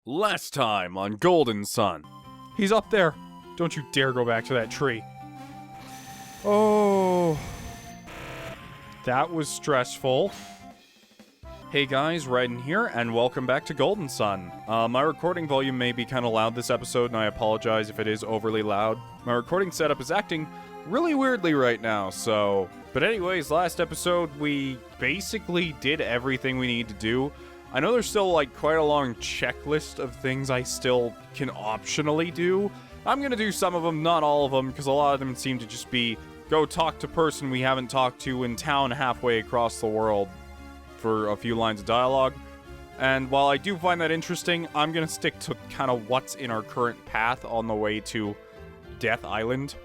Last time on Golden Sun. He's up there. Don't you dare go back to that tree. Oh. That was stressful. Hey guys, Raiden here, and welcome back to Golden Sun. My recording volume may be kind of loud this episode, and I apologize if it is overly loud. My recording setup is acting really weirdly right now, so... But anyways, last episode, we basically did everything we need to do. I know there's still, like, quite a long checklist of things I still can optionally do. I'm gonna do some of them, not all of them, because a lot of them seem to just be, go talk to person we haven't talked to in town halfway across the world for a few lines of dialogue. And while I do find that interesting, I'm gonna stick to kind of what's in our current path on the way to Death Island.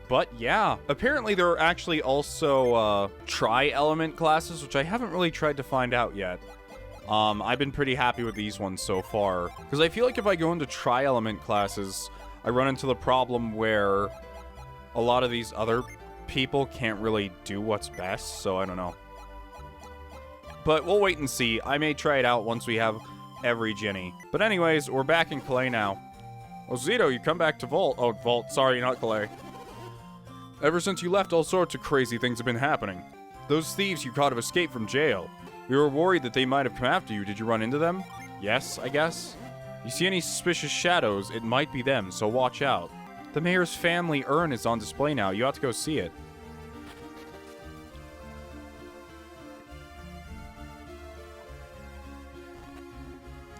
But yeah, apparently there are actually also tri-element classes, which I haven't really tried to find out yet. I've been pretty happy with these ones so far, because I feel like if I go into tri-element classes, I run into the problem where a lot of these other people can't really do what's best, so I don't know. But we'll wait and see. I may try it out once we have every Djinni. But anyways, we're back in Calais now. Oh, Zito, you come back to Vault. Oh, Vault. Sorry, not Calais. Ever since you left, all sorts of crazy things have been happening. Those thieves you caught have escaped from jail. We were worried that they might have come after you. Did you run into them? Yes, I guess. You see any suspicious shadows, it might be them, so watch out. The mayor's family urn is on display now. You ought to go see it.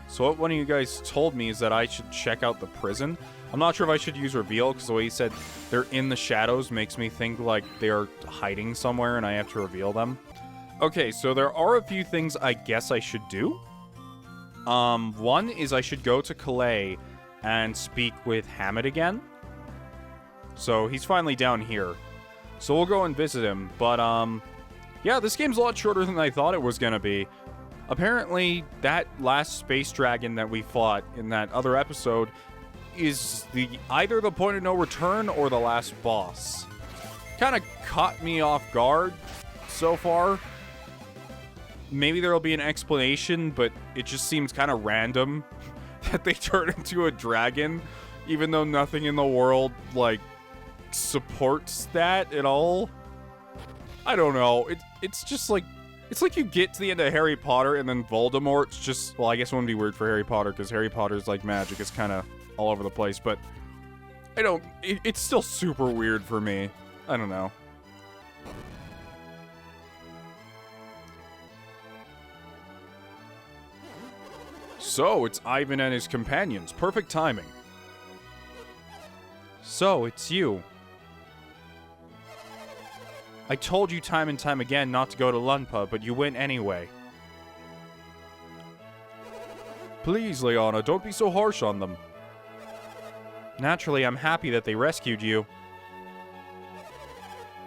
So what one of you guys told me is that I should check out the prison. I'm not sure if I should use reveal, because the way he said they're in the shadows makes me think like they're hiding somewhere and I have to reveal them. Okay, so there are a few things I guess I should do. One is I should go to Calais and speak with Hammett again. So he's finally down here. So we'll go and visit him. But, yeah, this game's a lot shorter than I thought it was gonna be. Apparently, that last space dragon that we fought in that other episode is either the point of no return or the last boss. Kind of caught me off guard so far. Maybe there'll be an explanation, but it just seems kind of random that they turn into a dragon, even though nothing in the world, like, supports that at all. I don't know. It's just like... It's like you get to the end of Harry Potter and then Voldemort's just... Well, I guess it wouldn't be weird for Harry Potter, because Harry Potter's, like, magic is kind of all over the place, but... I don't... It's still super weird for me. I don't know. So, it's Ivan and his companions. Perfect timing. So, it's you. I told you time and time again not to go to Lunpa, but you went anyway. Please, Leona, don't be so harsh on them. Naturally, I'm happy that they rescued you.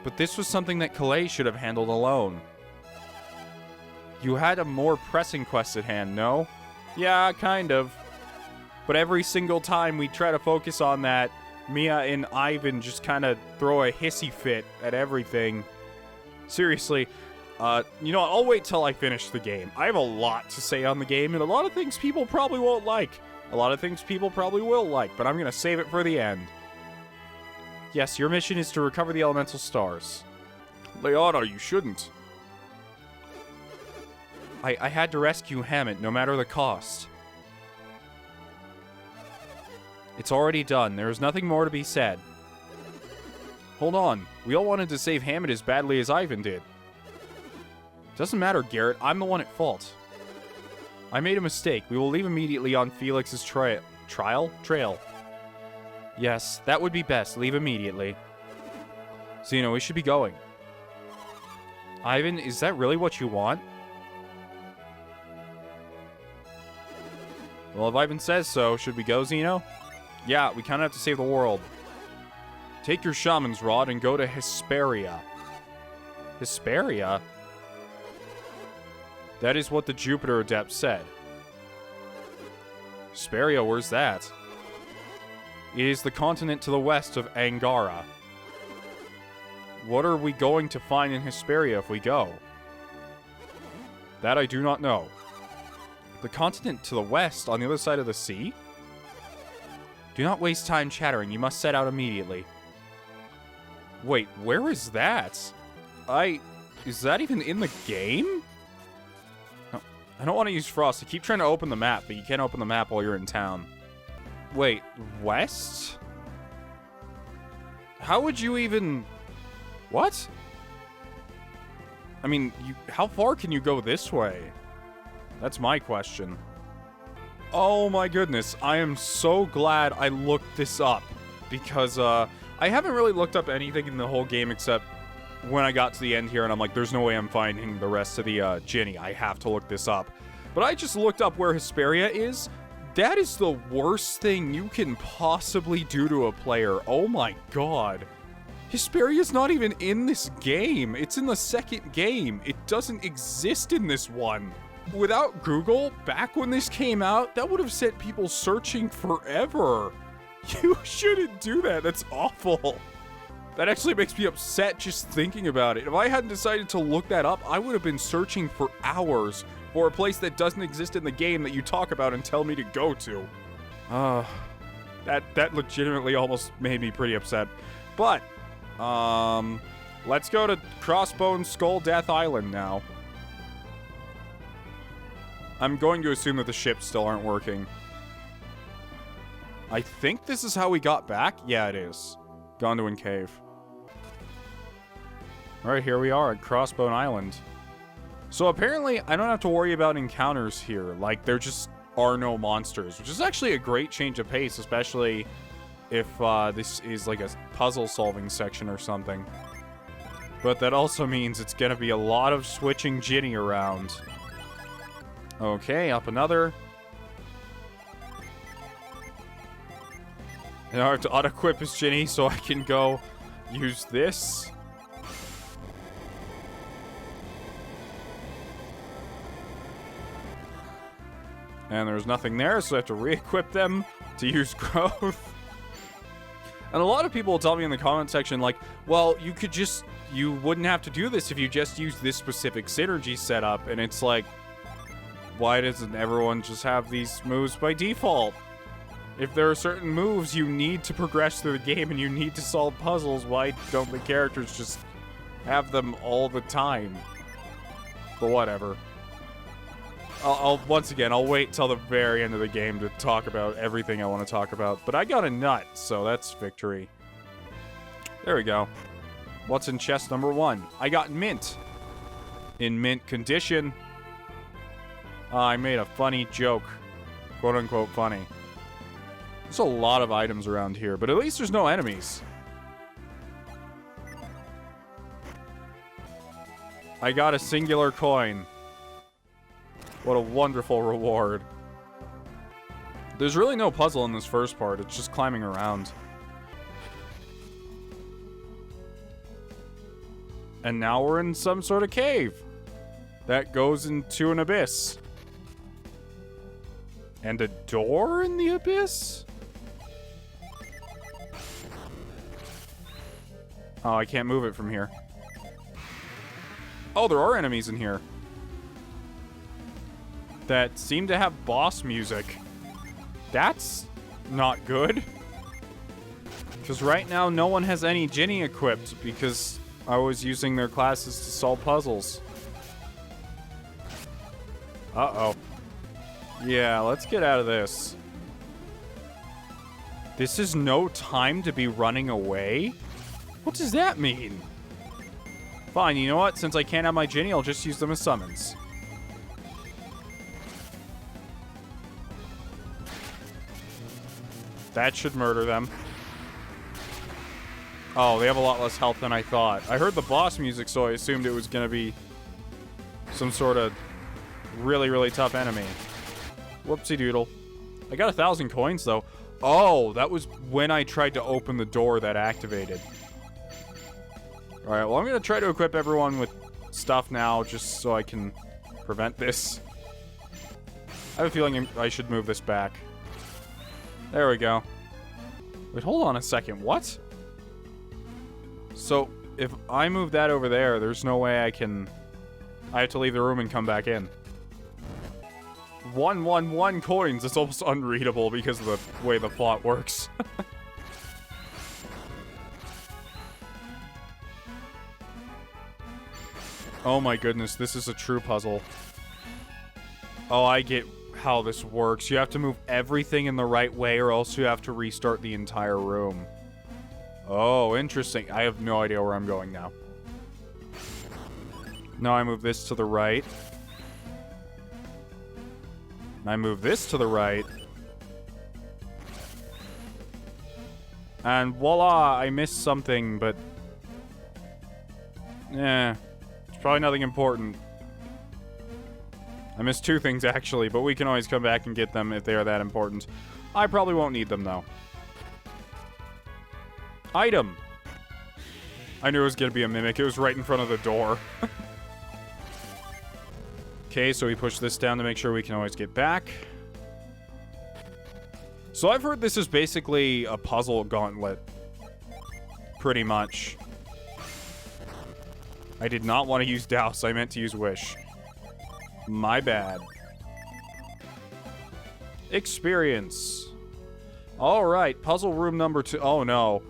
But this was something that Calais should have handled alone. You had a more pressing quest at hand, no? Yeah, kind of. But every single time we try to focus on that, Mia and Ivan just kind of throw a hissy fit at everything. Seriously, you know what, I'll wait till I finish the game. I have a lot to say on the game, and a lot of things people probably won't like. A lot of things people probably will like, but I'm gonna save it for the end. Yes, your mission is to recover the elemental stars. Leona, you shouldn't. I had to rescue Hammett, no matter the cost. It's already done. There is nothing more to be said. Hold on. We all wanted to save Hammett as badly as Ivan did. Doesn't matter, Garrett. I'm the one at fault. I made a mistake. We will leave immediately on Felix's trail? Yes, that would be best. Leave immediately. Zeno, we should be going. Ivan, is that really what you want? Well, if Ivan says so, should we go, Zeno? Yeah, we kind of have to save the world. Take your shaman's rod and go to Hesperia. Hesperia? That is what the Jupiter Adepts said. Hesperia, where's that? It is the continent to the west of Angara. What are we going to find in Hesperia if we go? That I do not know. The continent to the west, on the other side of the sea? Do not waste time chattering. You must set out immediately. Wait, where is that? Is that even in the game? No, I don't want to use Frost. I keep trying to open the map, but you can't open the map while you're in town. Wait, west? How would you even... What? I mean, how far can you go this way? That's my question. Oh my goodness, I am so glad I looked this up. Because, I haven't really looked up anything in the whole game except when I got to the end here and I'm like, there's no way I'm finding the rest of the, Djinni. I have to look this up. But I just looked up where Hesperia is. That is the worst thing you can possibly do to a player. Oh my god. Hesperia's not even in this game. It's in the second game. It doesn't exist in this one. Without Google, back when this came out, that would have sent people searching forever. You shouldn't do that. That's awful. That actually makes me upset just thinking about it. If I hadn't decided to look that up, I would have been searching for hours for a place that doesn't exist in the game that you talk about and tell me to go to. That legitimately almost made me pretty upset. But, let's go to Crossbone Skull Death Island now. I'm going to assume that the ships still aren't working. I think this is how we got back. Yeah, it is. Gondolin Cave. Alright, here we are at Crossbone Island. So apparently, I don't have to worry about encounters here. Like, there just are no monsters, which is actually a great change of pace, especially if this is like a puzzle-solving section or something. But that also means it's going to be a lot of switching Djinni around. Okay, up another. Now I have to auto-equip his Djinni so I can go use this. And there's nothing there, so I have to re-equip them to use growth. And a lot of people will tell me in the comment section, like, well, you wouldn't have to do this if you just used this specific synergy setup. And it's like, why doesn't everyone just have these moves by default? If there are certain moves you need to progress through the game and you need to solve puzzles, why don't the characters just have them all the time? But whatever. Once again, I'll wait till the very end of the game to talk about everything I want to talk about. But I got a nut, so that's victory. There we go. What's in chest number 1? I got mint. In mint condition. I made a funny joke. Quote unquote funny. There's a lot of items around here, but at least there's no enemies. I got a singular coin. What a wonderful reward. There's really no puzzle in this first part. It's just climbing around. And now we're in some sort of cave that goes into an abyss. And a door in the abyss? Oh, I can't move it from here. Oh, there are enemies in here that seem to have boss music. That's not good. Because right now, no one has any Djinni equipped because I was using their classes to solve puzzles. Uh-oh. Yeah, let's get out of this. This is no time to be running away? What does that mean? Fine, you know what? Since I can't have my Djinni, I'll just use them as summons. That should murder them. Oh, they have a lot less health than I thought. I heard the boss music, so I assumed it was going to be some sort of really, really tough enemy. Whoopsie doodle. I got 1,000 coins, though. Oh, that was when I tried to open the door that activated. Alright, well, I'm going to try to equip everyone with stuff now, just so I can prevent this. I have a feeling I should move this back. There we go. Wait, hold on a second. What? So, if I move that over there, there's no way I can... I have to leave the room and come back in. 111 coins. It's almost unreadable because of the way the font works. Oh my goodness, this is a true puzzle. Oh, I get how this works. You have to move everything in the right way or else you have to restart the entire room. Oh, interesting. I have no idea where I'm going now. Now I move this to the right. I move this to the right. And voila, I missed something, but... yeah, it's probably nothing important. I missed two things, actually, but we can always come back and get them if they are that important. I probably won't need them, though. Item! I knew it was going to be a mimic. It was right in front of the door. Okay, so we push this down to make sure we can always get back. So I've heard this is basically a puzzle gauntlet. Pretty much. I did not want to use Douse. I meant to use Wish. My bad. Experience. Alright, puzzle room number 2. Oh, no.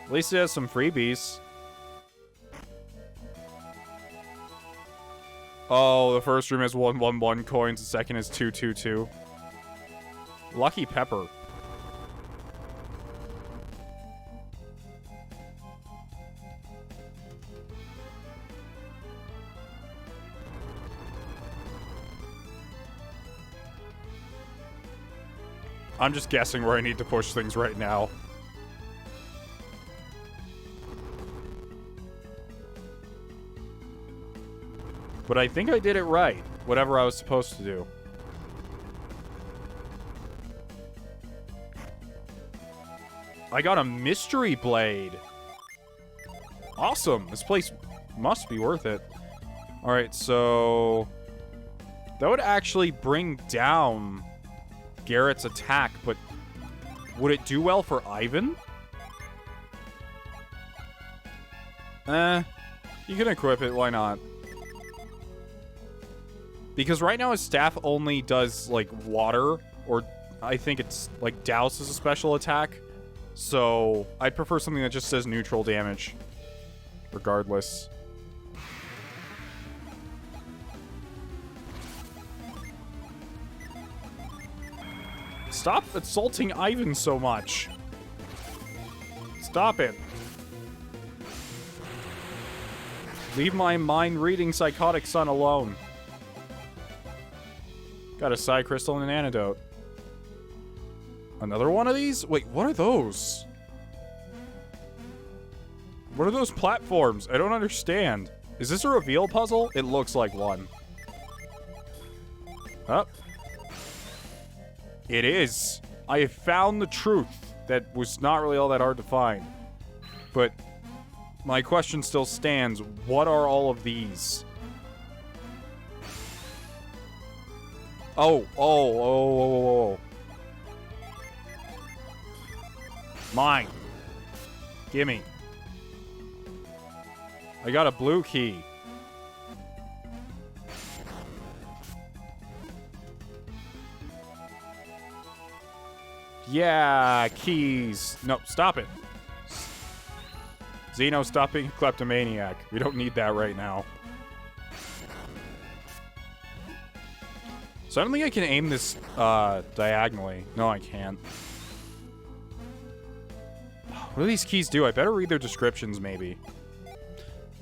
At least it has some freebies. Oh, the first room has 111 coins, the second is 222. Lucky Pepper. I'm just guessing where I need to push things right now. But I think I did it right, whatever I was supposed to do. I got a mystery blade. Awesome. This place must be worth it. Alright, so... that would actually bring down Garrett's attack, but would it do well for Ivan? You can equip it, why not? Because right now his staff only does, like, water, or I think it's, like, Douse is a special attack. So, I'd prefer something that just says neutral damage. Regardless. Stop assaulting Ivan so much. Stop it. Leave my mind-reading psychotic son alone. Got a Psy Crystal and an antidote. Another one of these? Wait, what are those? What are those platforms? I don't understand. Is this a reveal puzzle? It looks like one. Oh. It is. I have found the truth. That was not really all that hard to find. But my question still stands. What are all of these? Oh. Mine. Gimme. I got a blue key. Yeah, keys. No, stop it. Xeno, stop being a kleptomaniac. We don't need that right now. So I don't think I can aim this diagonally. No, I can't. What do these keys do? I better read their descriptions, maybe.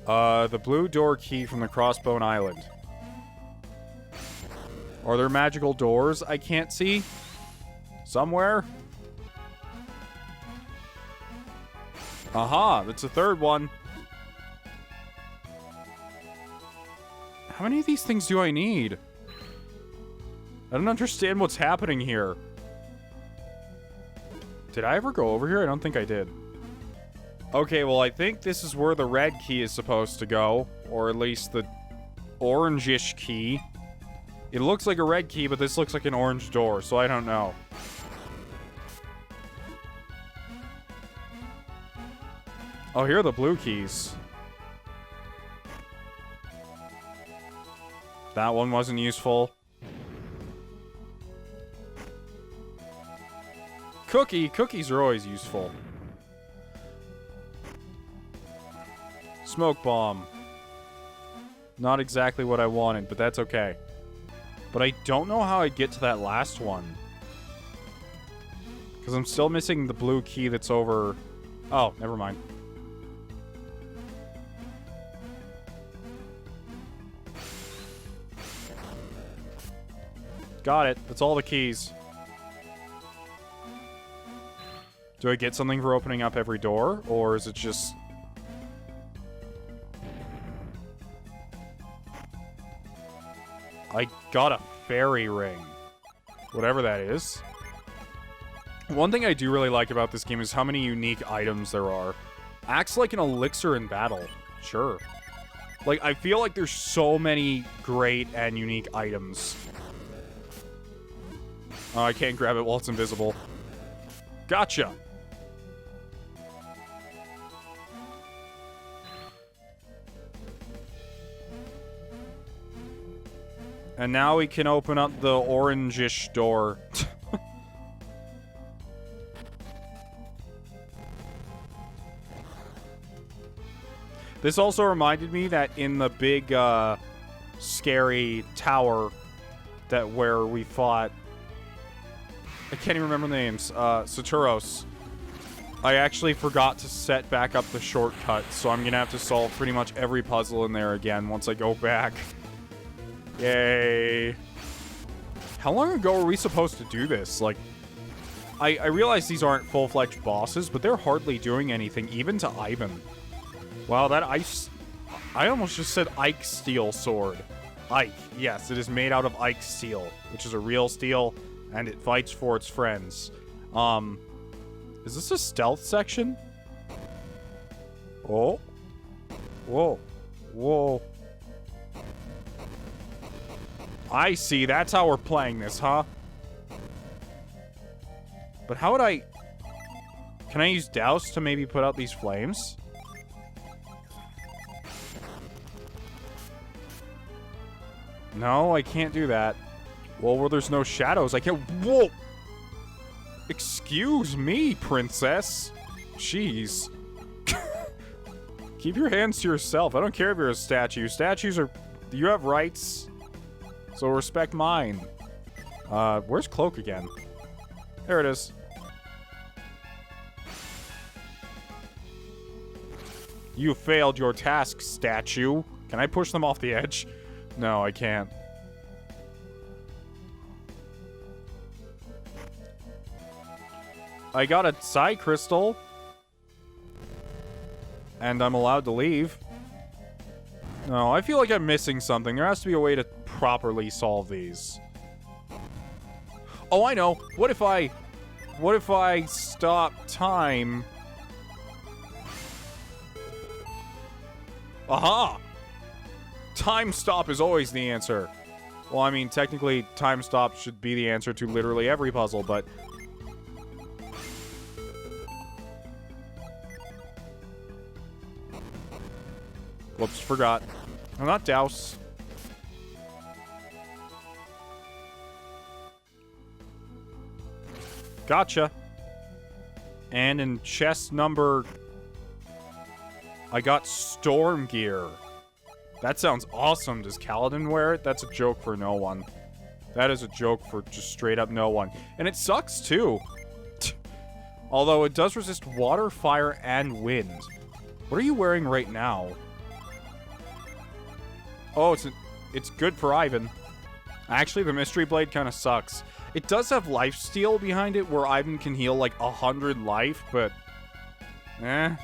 The blue door key from the Crossbone Island. Are there magical doors I can't see? Somewhere? Aha, that's the third one. How many of these things do I need? I don't understand what's happening here. Did I ever go over here? I don't think I did. Okay, well, I think this is where the red key is supposed to go. Or at least the orange-ish key. It looks like a red key, but this looks like an orange door, so I don't know. Oh, here are the blue keys. That one wasn't useful. Cookies are always useful. Smoke bomb. Not exactly what I wanted, but that's okay. But I don't know how I'd get to that last one. Because I'm still missing the blue key that's over... Oh, never mind. Got it. That's all the keys. Do I get something for opening up every door? Or is it just... I got a fairy ring. Whatever that is. One thing I do really like about this game is how many unique items there are. Acts like an elixir in battle. Sure. Like, I feel like there's so many great and unique items. Oh, I can't grab it while it's invisible. Gotcha! And now we can open up the orangish door. This also reminded me that in the big, scary tower that where we fought... I can't even remember the names. Saturos. I actually forgot to set back up the shortcut, so I'm gonna have to solve pretty much every puzzle in there again once I go back. Yay. How long ago were we supposed to do this? Like, I realize these aren't full-fledged bosses, but they're hardly doing anything, even to Ivan. Wow, that ice... I almost just said Ike steel sword. Ike, yes, it is made out of Ike steel, which is a real steel, and it fights for its friends. Is this a stealth section? Oh. Whoa. Whoa. I see, that's how we're playing this, huh? But how would I... Can I use Douse to maybe put out these flames? No, I can't do that. Well, where there's no shadows, I can't... Whoa! Excuse me, princess. Jeez. Keep your hands to yourself. I don't care if you're a statue. Statues are... You have rights. So respect mine. Where's Cloak again? There it is. You failed your task, statue. Can I push them off the edge? No, I can't. I got a Psy Crystal. And I'm allowed to leave. No, I feel like I'm missing something. There has to be a way to properly solve these. Oh, I know. What if I stop time? Aha! Time stop is always the answer. Well, I mean, technically, time stop should be the answer to literally every puzzle, but... Whoops, forgot. I'm not Douse. Gotcha. And in chest number... I got storm gear. That sounds awesome. Does Kaladin wear it? That's a joke for no one. That is a joke for just straight up no one. And it sucks too. Although it does resist water, fire, and wind. What are you wearing right now? Oh, it's good for Ivan. Actually, the Mystery Blade kind of sucks. It does have lifesteal behind it where Ivan can heal like 100 life, but... you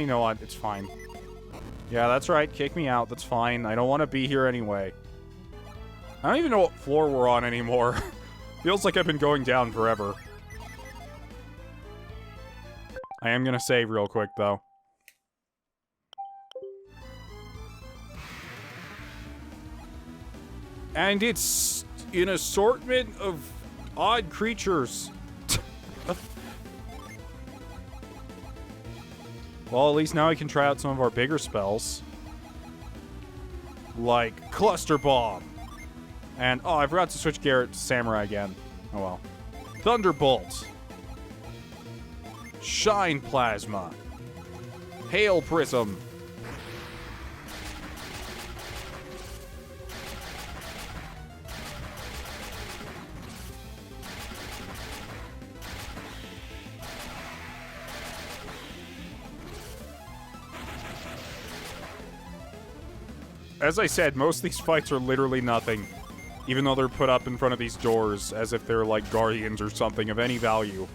know what? It's fine. Yeah, that's right. Kick me out. That's fine. I don't want to be here anyway. I don't even know what floor we're on anymore. Feels like I've been going down forever. I am gonna save real quick, though. And it's an assortment of odd creatures. Well, at least now I can try out some of our bigger spells. like Cluster Bomb. And, oh, I forgot to switch Garrett to Samurai again. Oh well. Thunderbolt. Shine Plasma. Hail Prism. As I said, most of these fights are literally nothing, even though they're put up in front of these doors as if they're like guardians or something of any value.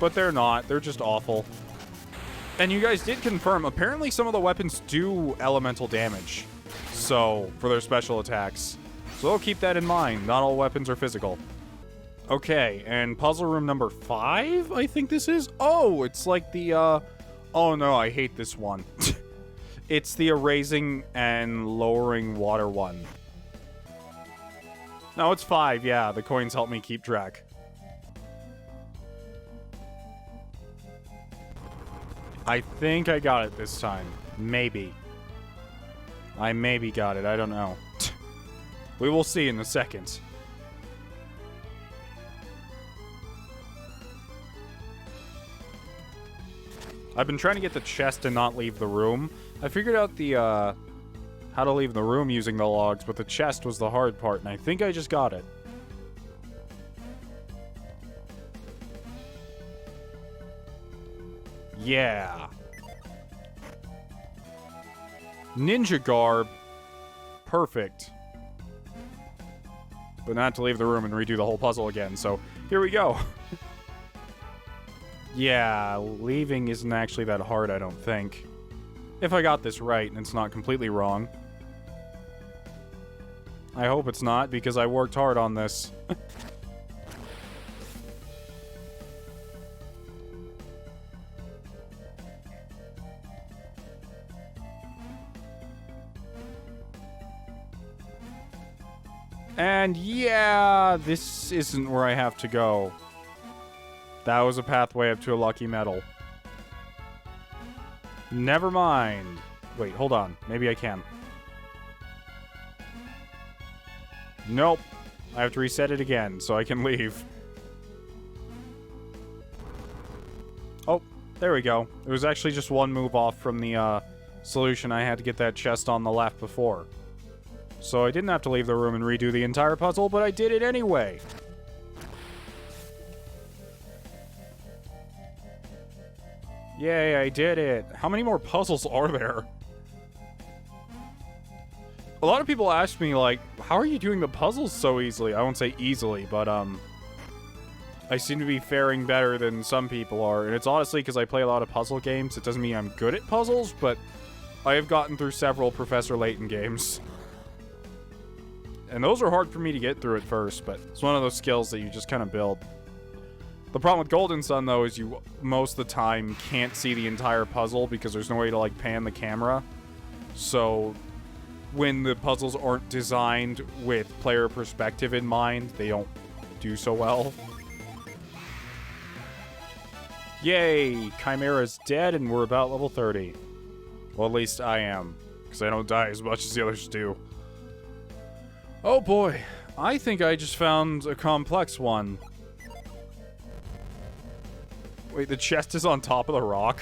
But they're not. They're just awful. And you guys did confirm, apparently some of the weapons do elemental damage. So, for their special attacks. So I'll keep that in mind. Not all weapons are physical. Okay, and puzzle room number 5, I think this is? Oh, it's like the, oh no, I hate this one. It's the erasing and lowering water one. No, it's 5, yeah. The coins help me keep track. I think I got it this time. Maybe. I maybe got it. I don't know. We will see in a second. I've been trying to get the chest and not leave the room. I figured out the, how to leave the room using the logs, but the chest was the hard part, and I think I just got it. Yeah. Ninja garb. Perfect. But not to leave the room and redo the whole puzzle again, so here we go. Yeah, leaving isn't actually that hard, I don't think. If I got this right and it's not completely wrong. I hope it's not, because I worked hard on this. And yeah, this isn't where I have to go. That was a pathway up to a lucky medal. Never mind. Wait, hold on. Maybe I can. Nope. I have to reset it again so I can leave. Oh, there we go. It was actually just one move off from the solution. I had to get that chest on the left before. So I didn't have to leave the room and redo the entire puzzle, but I did it anyway. Yay, I did it. How many more puzzles are there? A lot of people ask me, like, how are you doing the puzzles so easily? I won't say easily, but, I seem to be faring better than some people are. And it's honestly because I play a lot of puzzle games. It doesn't mean I'm good at puzzles, but I have gotten through several Professor Layton games. And those are hard for me to get through at first, but it's one of those skills that you just kind of build. The problem with Golden Sun, though, is you most of the time can't see the entire puzzle because there's no way to, like, pan the camera. So when the puzzles aren't designed with player perspective in mind, they don't do so well. Yay! Chimera's dead and we're about level 30. Well, at least I am, because I don't die as much as the others do. Oh boy, I think I just found a complex one. Wait, the chest is on top of the rock?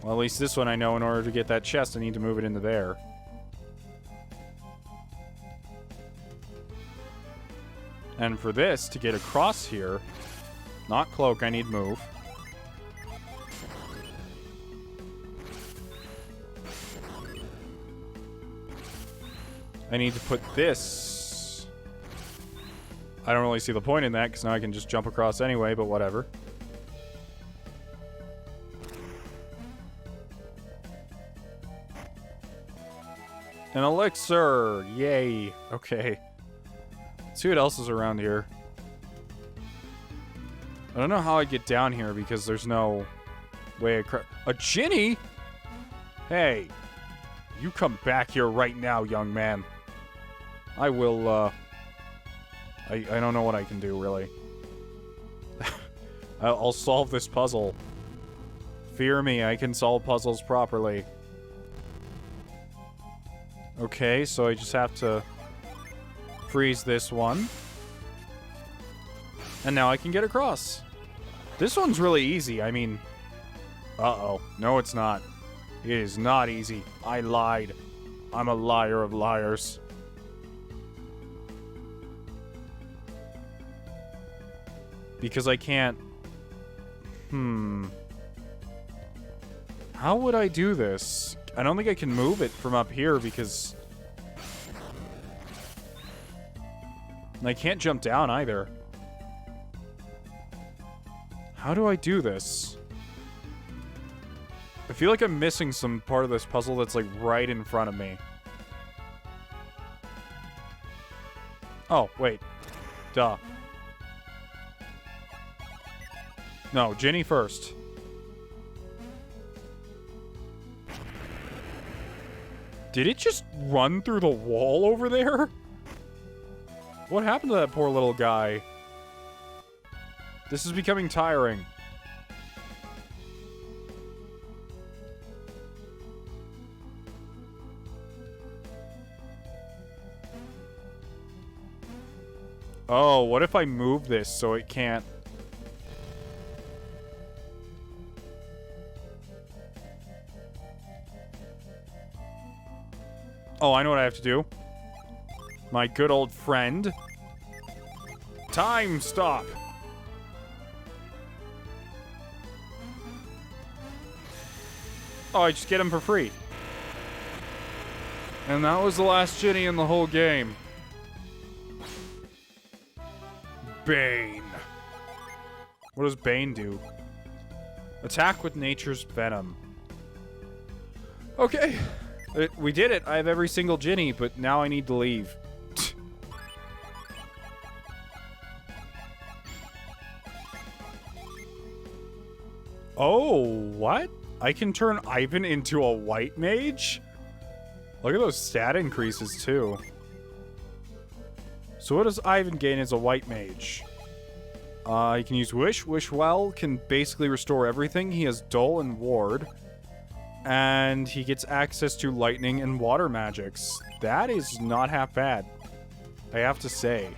Well, at least this one I know in order to get that chest, I need to move it into there. And for this, to get across here, not cloak, I need move. I need to put this. I don't really see the point in that, because now I can just jump across anyway, but whatever. An elixir! Yay! Okay. Let's see what else is around here. I don't know how I get down here, because there's no way across. A Djinni? Hey. You come back here right now, young man. I will, I don't know what I can do, really. I'll solve this puzzle Fear me, I can solve puzzles properly. Okay, so I just have to freeze this one. And now I can get across. This one's really easy. I mean... Uh-oh. No, it's not. It is not easy. I lied. I'm a liar of liars. Because I can't... How would I do this? I don't think I can move it from up here because... And I can't jump down either. How do I do this? I feel like I'm missing some part of this puzzle that's like right in front of me. Oh, wait. Duh. No, Djinni first. Did it just run through the wall over there? What happened to that poor little guy? This is becoming tiring. Oh, what if I move this so it can't... Oh, I know what I have to do. My good old friend. Time stop. Oh, I just get him for free. And that was the last Djinni in the whole game. Bane. What does Bane do? Attack with nature's venom. Okay. We did it. I have every single Djinni, but now I need to leave. Oh, what? I can turn Ivan into a white mage? Look at those stat increases, too. So what does Ivan gain as a white mage? He can use Wish. Wish Well can basically restore everything. He has Dull and Ward. And he gets access to lightning and water magics. That is not half bad, I have to say.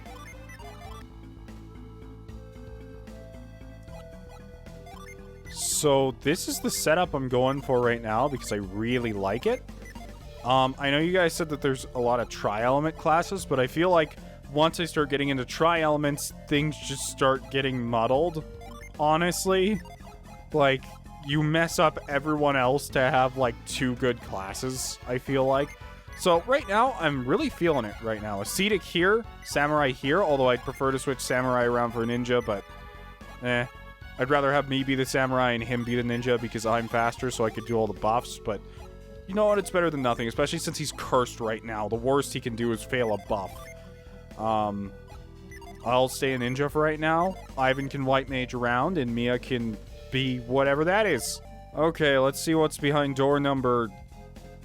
So this is the setup I'm going for right now because I really like it. I know you guys said that there's a lot of tri-element classes, but I feel like once I start getting into tri-elements, things just start getting muddled, honestly. Like... You mess up everyone else to have, like, 2 good classes, I feel like. So, right now, I'm really feeling it right now. Ascetic here, Samurai here, although I'd prefer to switch Samurai around for Ninja, but... I'd rather have me be the Samurai and him be the Ninja because I'm faster so I could do all the buffs, but... You know what? It's better than nothing, especially since he's cursed right now. The worst he can do is fail a buff. I'll stay a Ninja for right now. Ivan can White Mage around, and Mia can... be whatever that is. Okay, let's see what's behind door number...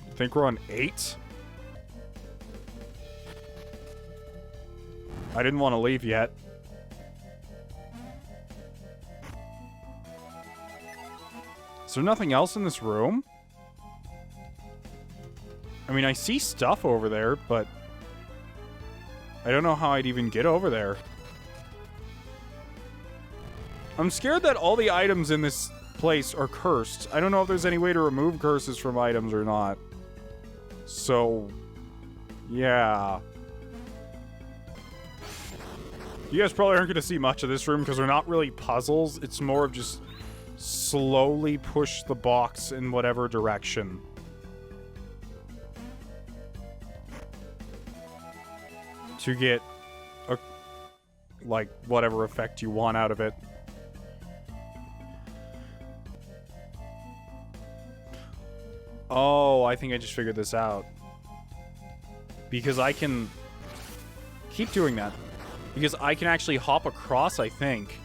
I think we're on 8? I didn't want to leave yet. Is there nothing else in this room? I mean, I see stuff over there, but... I don't know how I'd even get over there. I'm scared that all the items in this place are cursed. I don't know if there's any way to remove curses from items or not. So, yeah. You guys probably aren't going to see much of this room because they're not really puzzles. It's more of just slowly push the box in whatever direction. To get, a, like, whatever effect you want out of it. Oh, I think I just figured this out. Because I can... Keep doing that. Because I can actually hop across, I think.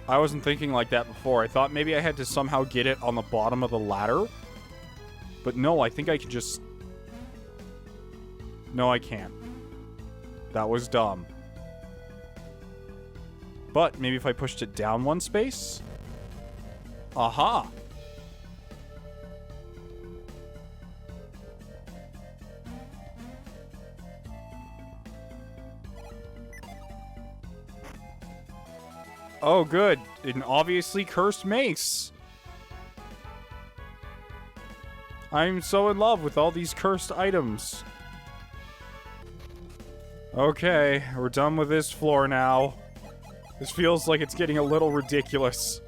I wasn't thinking like that before. I thought maybe I had to somehow get it on the bottom of the ladder. But no, I think I can just... No, I can't. That was dumb. But maybe if I pushed it down one space... Aha! Oh, good. An obviously cursed mace. I'm so in love with all these cursed items. Okay, we're done with this floor now. This feels like it's getting a little ridiculous.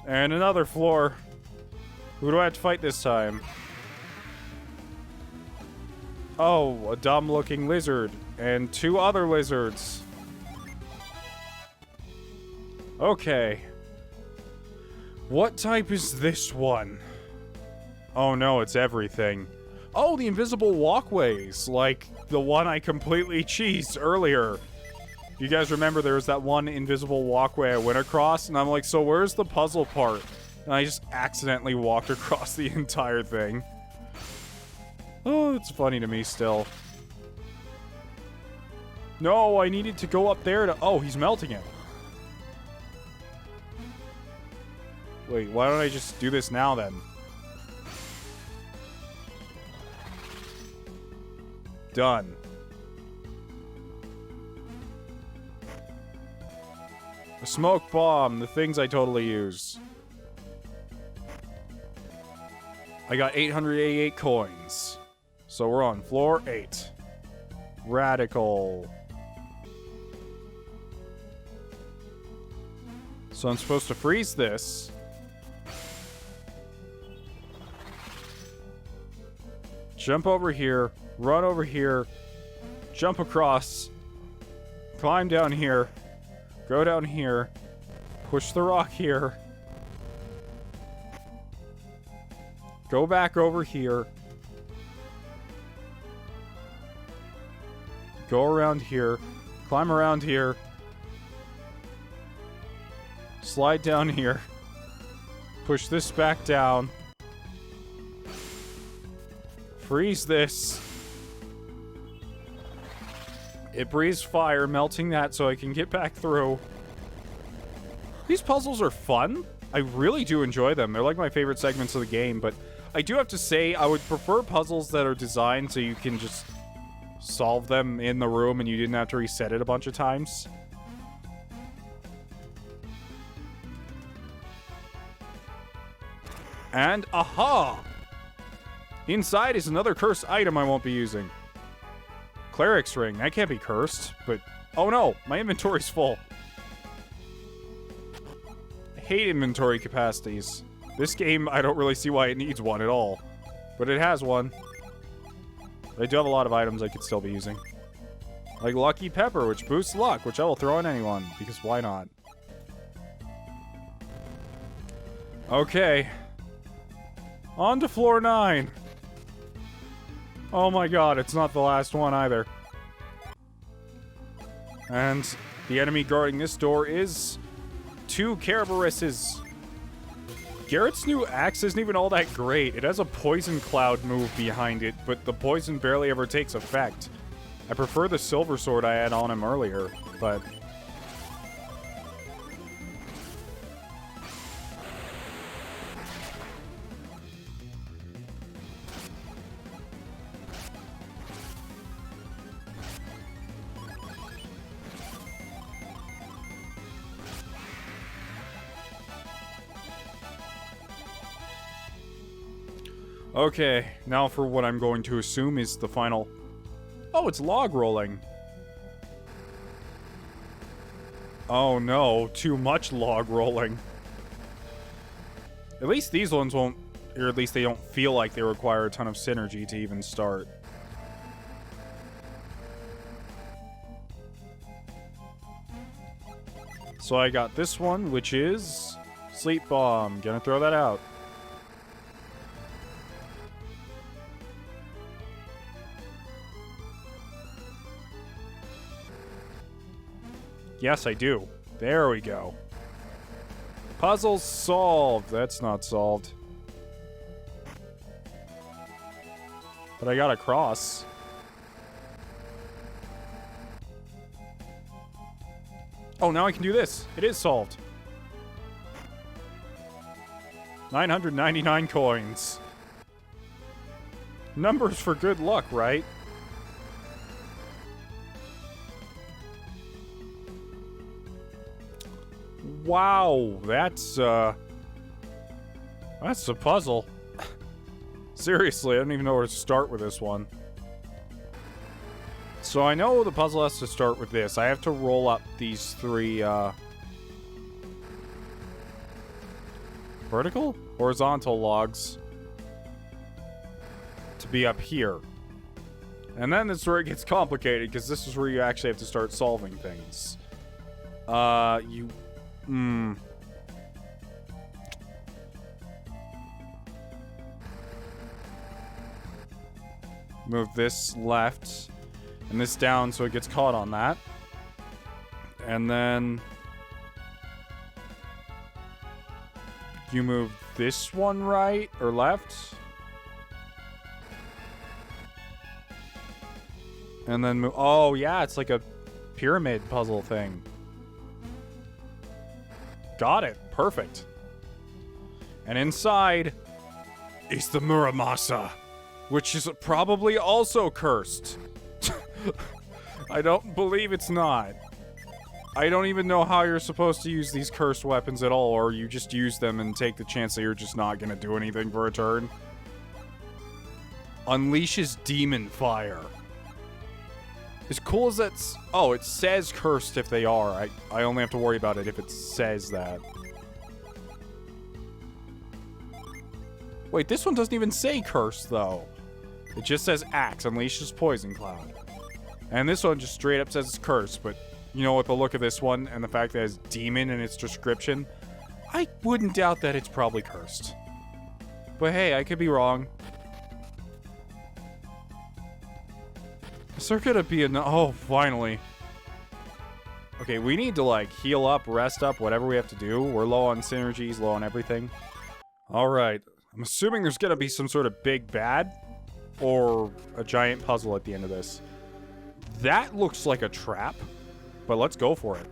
And another floor. Who do I have to fight this time? Oh, a dumb-looking lizard. And 2 other lizards. Okay. What type is this one? Oh no, it's everything. Oh, the invisible walkways, like the one I completely cheesed earlier. You guys remember there was that one invisible walkway I went across, and I'm like, so where's the puzzle part? And I just accidentally walked across the entire thing. Oh, it's funny to me still. No, I needed to go up there to... Oh, he's melting it. Wait, why don't I just do this now, then? Done. A smoke bomb, the things I totally use. I got 888 coins. So we're on floor 8. Radical. So I'm supposed to freeze this. Jump over here, run over here, jump across, climb down here, go down here, push the rock here, go back over here, go around here, climb around here, slide down here, push this back down, freeze this. It breathes fire, melting that so I can get back through. These puzzles are fun. I really do enjoy them. They're like my favorite segments of the game, but I do have to say I would prefer puzzles that are designed so you can just solve them in the room and you didn't have to reset it a bunch of times. And aha! Inside is another cursed item I won't be using. Cleric's ring. That can't be cursed, but... Oh no! My inventory's full. I hate inventory capacities. This game, I don't really see why it needs one at all. But it has one. I do have a lot of items I could still be using. Like Lucky Pepper, which boosts luck, which I will throw on anyone, because why not? Okay. On to floor 9. Oh my god, it's not the last one either. And the enemy guarding this door is 2 Carabuses. Garrett's new axe isn't even all that great. It has a poison cloud move behind it, but the poison barely ever takes effect. I prefer the silver sword I had on him earlier, but... Okay, now for what I'm going to assume is the final... Oh, it's log rolling. Oh no, too much log rolling. At least these ones won't... Or at least they don't feel like they require a ton of synergy to even start. So I got this one, which is... Sleep Bomb. Gonna throw that out. Yes, I do. There we go. Puzzle solved. That's not solved. But I got a cross. Oh, now I can do this. It is solved. 999 coins. Numbers for good luck, right? Wow, that's a puzzle. Seriously, I don't even know where to start with this one. So I know the puzzle has to start with this. I have to roll up these three, vertical? Horizontal logs to be up here. And then that's where it gets complicated, because this is where you actually have to start solving things. Move this left and this down so it gets caught on that. And then you move this one right or left. And then move... Oh, yeah, it's like a pyramid puzzle thing. Got it. Perfect. And inside is the Muramasa, which is probably also cursed. I don't believe it's not. I don't even know how you're supposed to use these cursed weapons at all, or you just use them and take the chance that you're just not going to do anything for a turn. Unleashes demon fire. As cool as that's... Oh, it says cursed if they are. I only have to worry about it if it says that. Wait, this one doesn't even say cursed, though. It just says axe, unleashes poison cloud. And this one just straight up says it's cursed, but... You know, with the look of this one and the fact that it has demon in its description, I wouldn't doubt that it's probably cursed. But hey, I could be wrong. Is there gonna be a... Oh, finally. Okay, we need to, like, heal up, rest up, whatever we have to do. We're low on synergies, low on everything. Alright. I'm assuming there's gonna be some sort of big bad or a giant puzzle at the end of this. That looks like a trap. But let's go for it.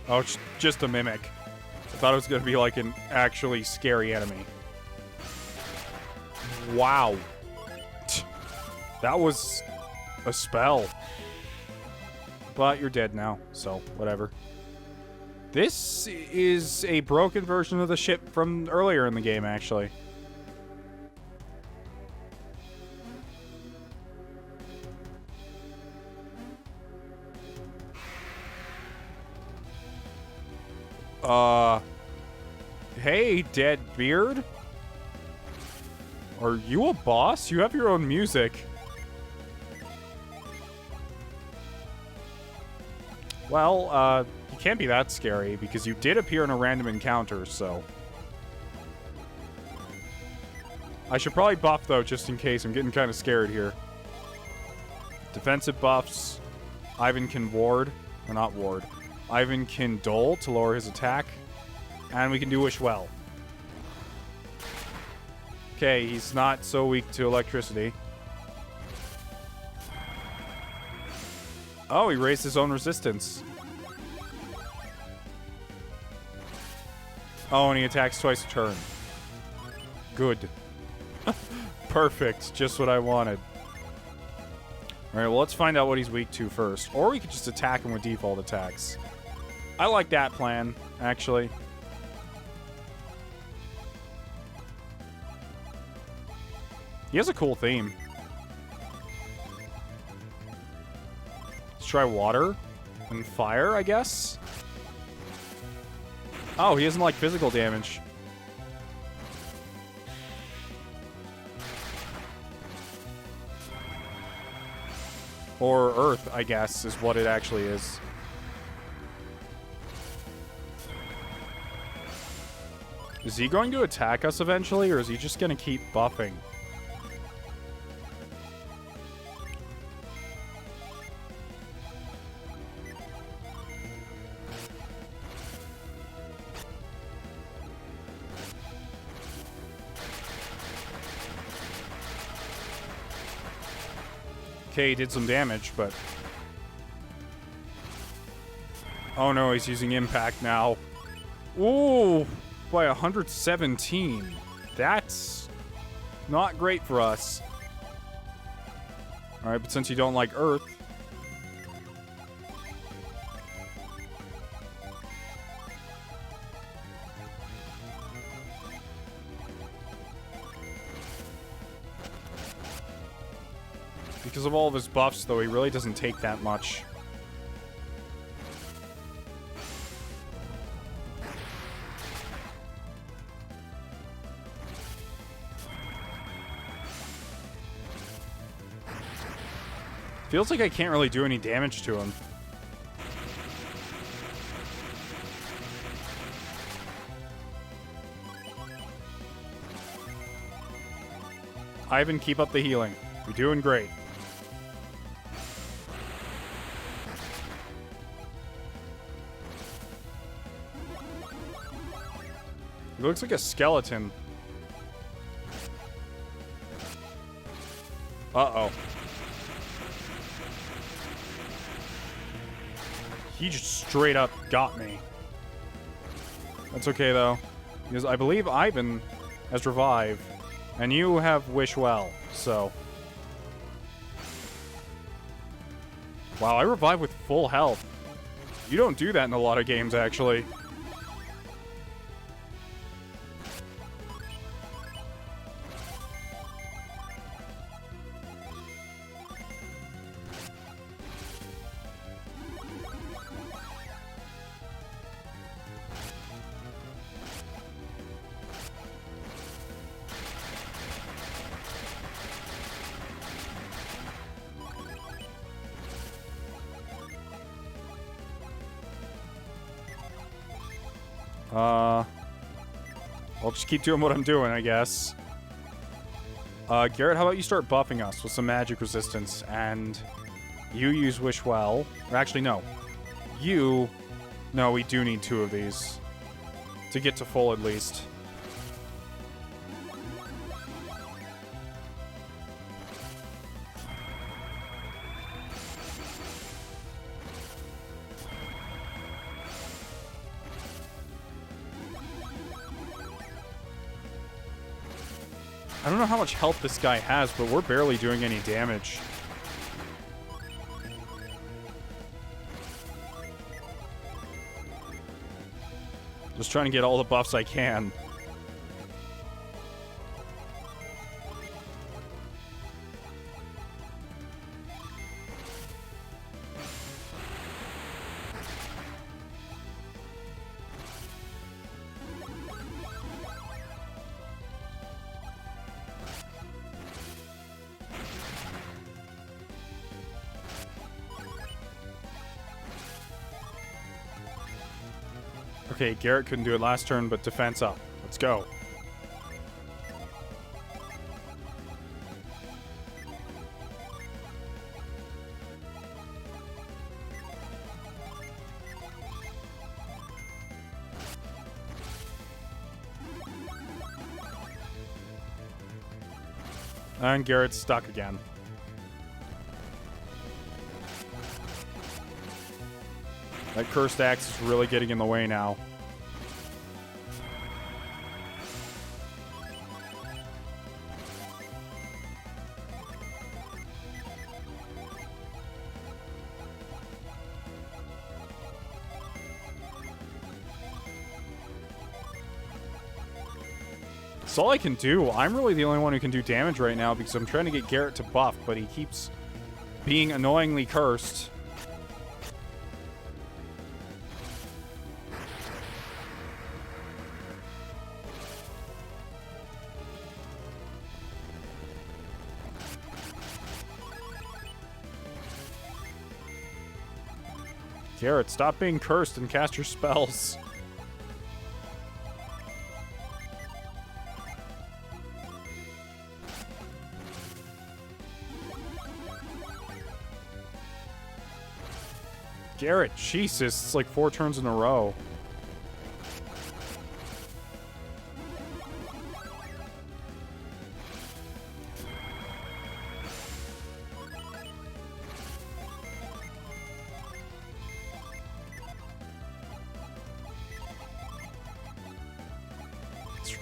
Oh, it's just a mimic. I thought it was going to be like an actually scary enemy. Wow. That was a spell. But you're dead now, so whatever. This is a broken version of the ship from earlier in the game, actually. Hey, Deadbeard? Are you a boss? You have your own music. Well, you can't be that scary, because you did appear in a random encounter, so... I should probably buff, though, just in case. I'm getting kind of scared here. Defensive buffs. Ivan can ward. Or not ward. Ivan can dole to lower his attack. And we can do Wish Well. Okay, he's not so weak to electricity. Oh, he raised his own resistance. Oh, and he attacks twice a turn. Good. Perfect. Just what I wanted. Alright, well, let's find out what he's weak to first. Or we could just attack him with default attacks. I like that plan, actually. He has a cool theme. Let's try water and fire, I guess. Oh, he doesn't like physical damage. Or earth, I guess, is what it actually is. Is he going to attack us eventually, or is he just going to keep buffing? Okay, he did some damage, but... Oh no, he's using impact now. Ooh! by 117. That's not great for us. Alright, but since you don't like Earth... Because of all of his buffs, though, he really doesn't take that much. Feels like I can't really do any damage to him. Ivan, keep up the healing. You're doing great. He looks like a skeleton. Uh-oh. He just straight up got me. That's okay, though. Because I believe Ivan has Revive, and you have Wish Well, so... Wow, I revive with full health. You don't do that in a lot of games, actually. I'll just keep doing what I'm doing, I guess. Garrett, how about you start buffing us with some magic resistance, and you use Wish Well. Or actually, no. No, we do need 2 of these to get to full, at least. I don't know how much health this guy has, but we're barely doing any damage. Just trying to get all the buffs I can. Okay, Garrett couldn't do it last turn, but defense up. Let's go. And Garrett's stuck again. That cursed axe is really getting in the way now. That's all I can do. I'm really the only one who can do damage right now because I'm trying to get Garrett to buff, but he keeps being annoyingly cursed. Garrett, stop being cursed and cast your spells. Garrett, Jesus, it's like 4 turns in a row.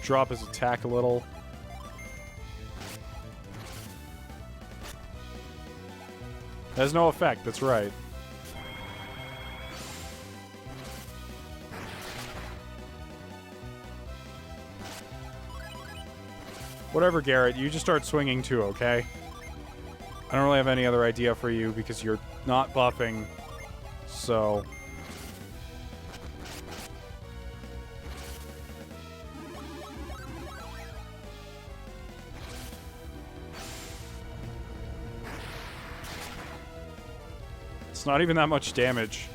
drop his attack a little. Has no effect, that's right. Whatever, Garrett, you just start swinging too, okay? I don't really have any other idea for you because you're not buffing, so... It's not even that much damage.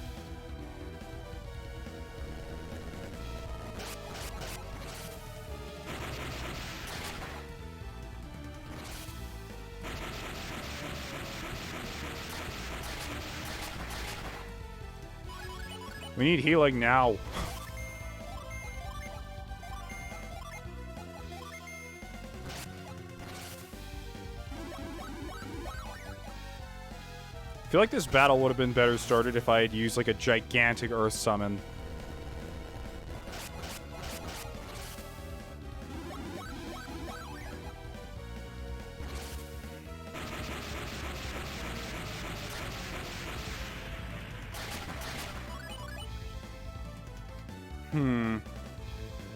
We need healing now. I feel like this battle would have been better started if I had used like a gigantic earth summon.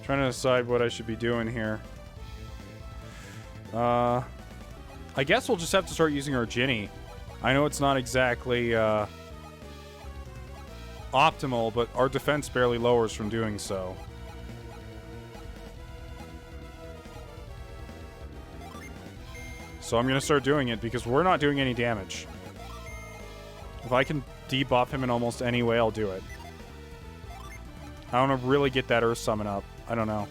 Trying to decide what I should be doing here. I guess we'll just have to start using our Djinni. I know it's not exactly optimal, but our defense barely lowers from doing so. So I'm going to start doing it because we're not doing any damage. If I can debuff him in almost any way, I'll do it. I want to really get that Earth Summon up. I don't know.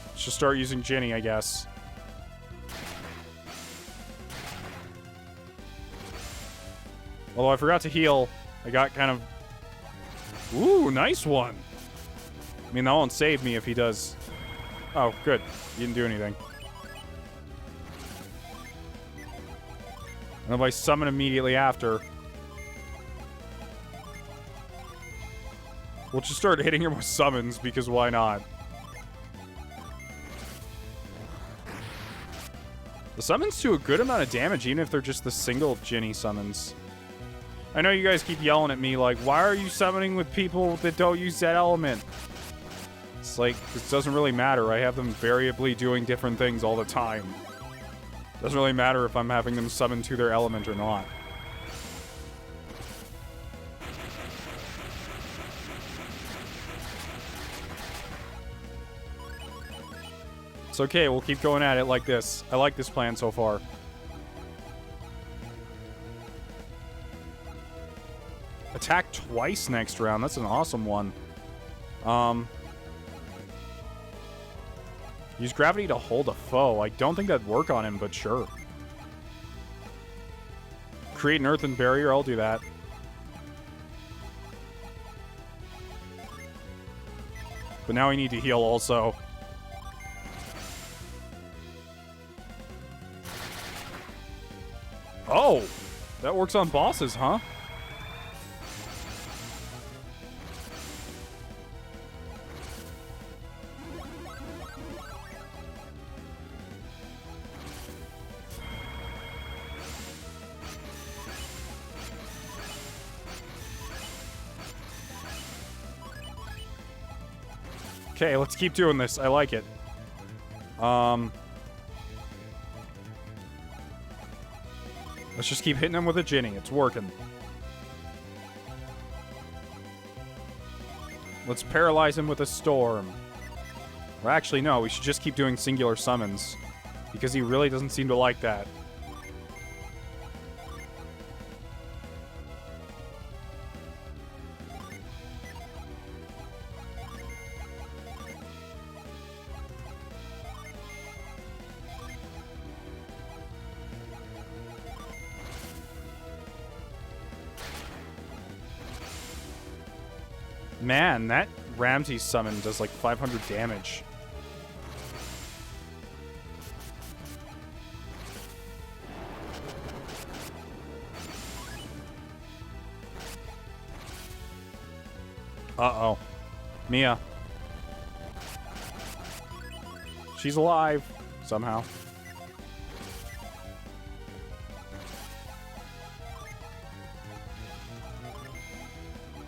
Let's just start using Djinni, I guess. Although I forgot to heal. I got kind of... Ooh, nice one. I mean, that won't save me if he does... Oh, good. He didn't do anything. And if I summon immediately after... We'll just start hitting him with summons, because why not? The summons do a good amount of damage, even if they're just the single Djinni summons. I know you guys keep yelling at me, like, why are you summoning with people that don't use that element? It's like, it doesn't really matter. I have them variably doing different things all the time. Doesn't really matter if I'm having them summon to their element or not. It's okay, we'll keep going at it like this. I like this plan so far. Attack twice next round. That's an awesome one. Use gravity to hold a foe. I don't think that'd work on him, but sure. Create an earthen barrier. I'll do that. But now we need to heal also. Oh! That works on bosses, huh? Okay, let's keep doing this. I like it. Let's just keep hitting him with a Djinni. It's working. Let's paralyze him with a storm. Or actually, no. We should just keep doing singular summons. Because he really doesn't seem to like that. Man, that Ramsey summon does like 500 damage. Uh-oh. Mia. She's alive. Somehow.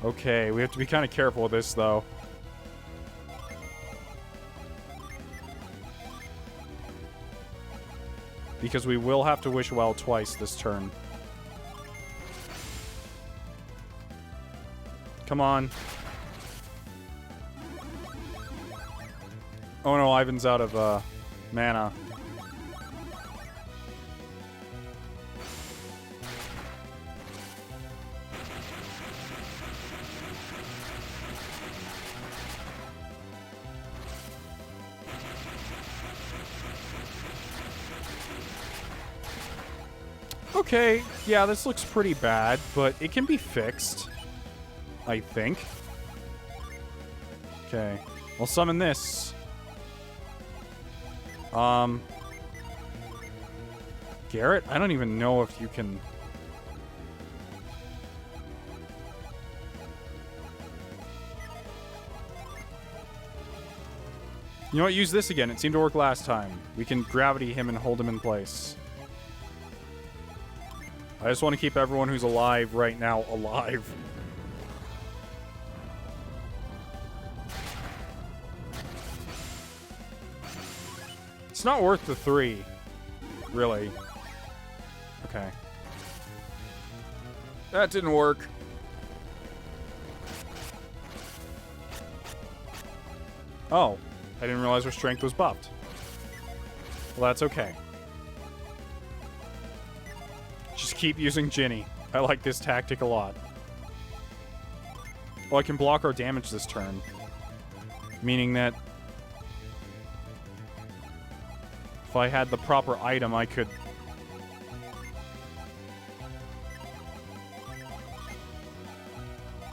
Okay, we have to be kind of careful with this, though. Because we will have to wish well twice this turn. Come on. Oh no, Ivan's out of mana. Okay, yeah, this looks pretty bad, but it can be fixed. I think. Okay. I'll summon this. Garrett? I don't even know if you can... You know what? Use this again. It seemed to work last time. We can gravity him and hold him in place. I just want to keep everyone who's alive right now alive. It's not worth the 3. Really. Okay. That didn't work. Oh. I didn't realize her strength was buffed. Well, that's okay. Just keep using Djinni. I like this tactic a lot. Well, I can block our damage this turn. Meaning that if I had the proper item, I could...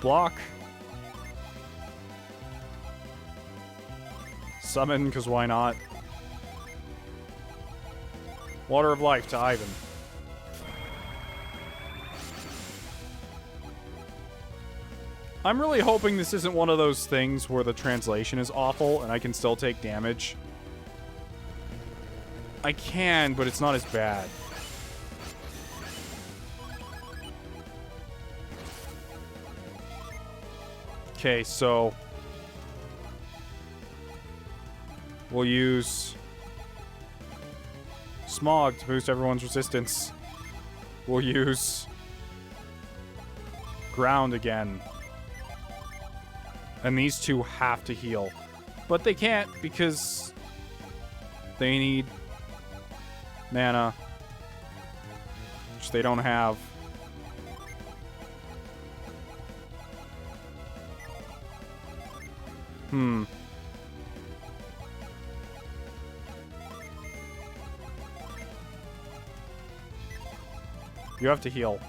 block. Summon, because why not? Water of Life to Ivan. I'm really hoping this isn't one of those things where the translation is awful and I can still take damage. I can, but it's not as bad. Okay, so... we'll use... Smog to boost everyone's resistance. We'll use... Ground again. And these two have to heal. But they can't because... they need... mana. Which they don't have. You have to heal.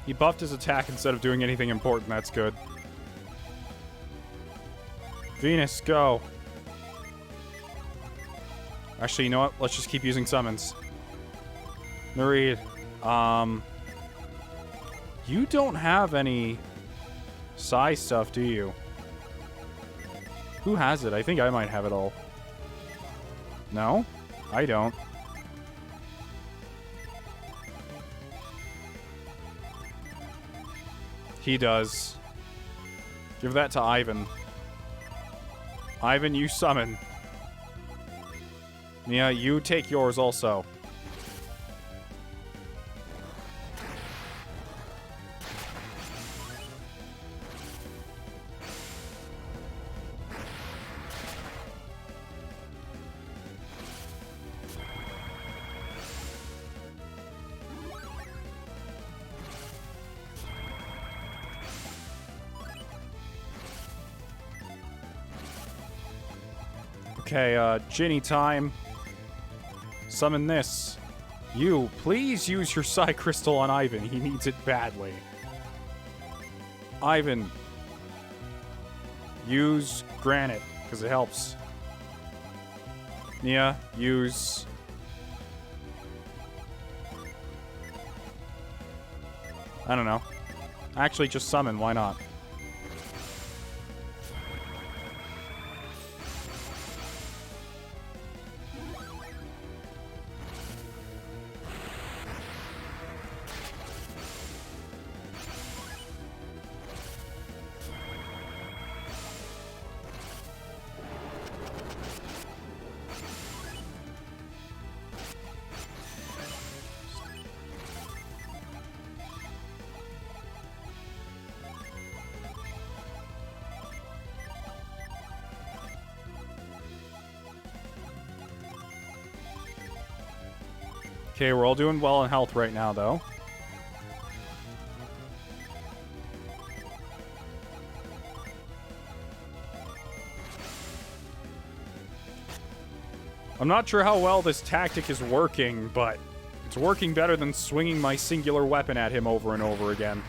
He buffed his attack instead of doing anything important. That's good. Venus, go. Actually, you know what? Let's just keep using summons. Menardi, you don't have any Psy stuff, do you? Who has it? I think I might have it all. No? I don't. He does. Give that to Ivan. Ivan, you summon. Mia, you take yours also. Okay, Djinni time. Summon this. You, please use your Psy Crystal on Ivan. He needs it badly. Ivan. Use Granite, because it helps. Nia, use... I don't know. Actually, just summon. Why not? Okay, we're all doing well in health right now, though. I'm not sure how well this tactic is working, but it's working better than swinging my singular weapon at him over and over again.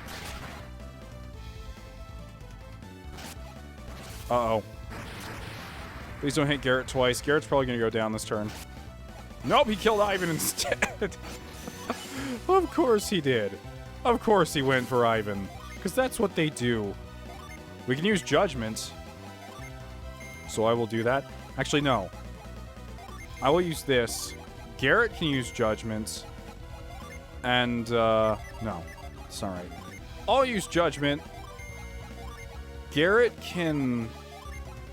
Uh-oh. Please don't hit Garrett twice. Garrett's probably going to go down this turn. Nope, he killed Ivan instead. Of course he did. Of course he went for Ivan. Because that's what they do. We can use Judgment. So I will do that. Actually, no. I will use this. Garrett can use Judgment. And, no. It's alright. I'll use Judgment. Garrett can...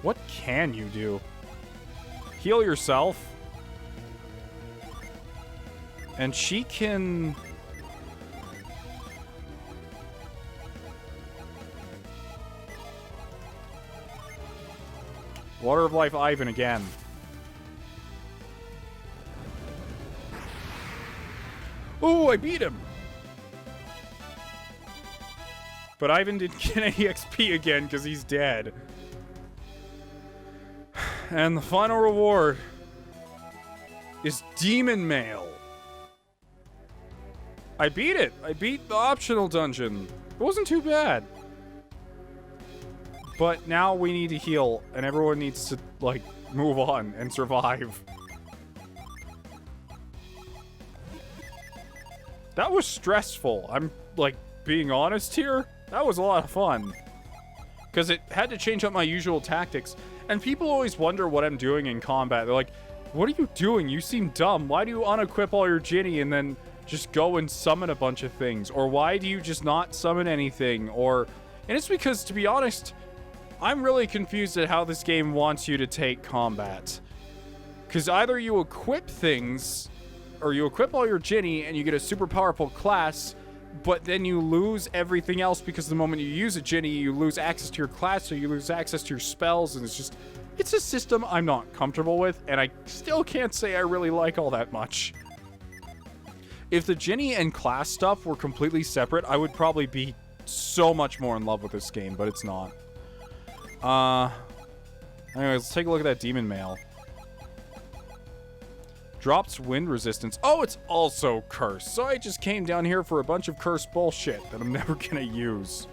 What can you do? Heal yourself. And she can... Water of Life Ivan again. Ooh, I beat him! But Ivan didn't get any XP again because he's dead. And the final reward is Demon Mail. I beat it! I beat the optional dungeon. It wasn't too bad. But now we need to heal, and everyone needs to, like, move on and survive. That was stressful. I'm, like, being honest here. That was a lot of fun. Because it had to change up my usual tactics. And people always wonder what I'm doing in combat. They're like, what are you doing? You seem dumb. Why do you unequip all your Djinni and then just go and summon a bunch of things? Or why do you just not summon anything? Or... And it's because, to be honest, I'm really confused at how this game wants you to take combat. Because either you equip things, or you equip all your Djinni and you get a super powerful class, but then you lose everything else because the moment you use a Djinni, you lose access to your class, so you lose access to your spells, and it's just... It's a system I'm not comfortable with, and I still can't say I really like all that much. If the Djinni and class stuff were completely separate, I would probably be so much more in love with this game, but it's not. Anyways, let's take a look at that Demon Mail. Drops wind resistance. Oh, it's also cursed. So I just came down here for a bunch of cursed bullshit that I'm never gonna use.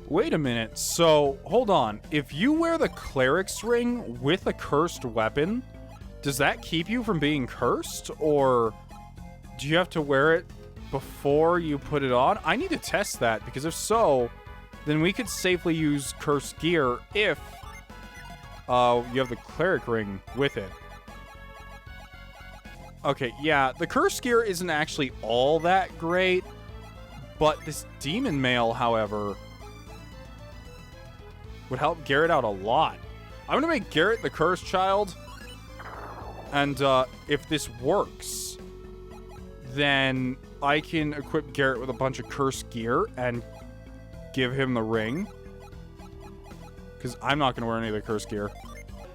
Wait a minute. So, hold on. If you wear the Cleric's Ring with a cursed weapon, does that keep you from being cursed? Or do you have to wear it before you put it on? I need to test that, because if so, then we could safely use cursed gear if you have the Cleric Ring with it. Okay, yeah, the cursed gear isn't actually all that great, but this Demon Mail, however, would help Garrett out a lot. I'm gonna make Garrett the Cursed Child, and if this works, then I can equip Garrett with a bunch of cursed gear and give him the ring, because I'm not gonna wear any of the cursed gear.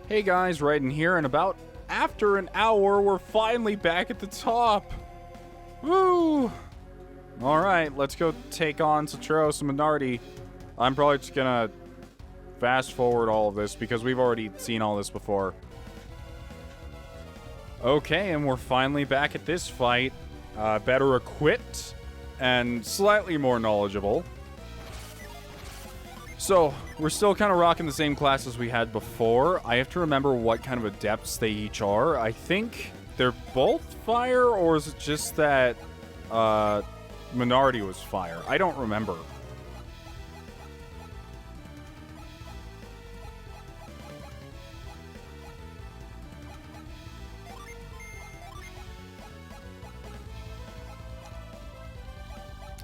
Hey guys, Raiden here, and about after an hour, we're finally back at the top. Woo! Alright, let's go take on Saturos and Menardi. I'm probably just gonna fast forward all of this because we've already seen all this before. Okay, and we're finally back at this fight. Better equipped and slightly more knowledgeable. So, we're still kind of rocking the same classes we had before. I have to remember what kind of adepts they each are. I think they're both fire, or is it just that Menardi was fire? I don't remember.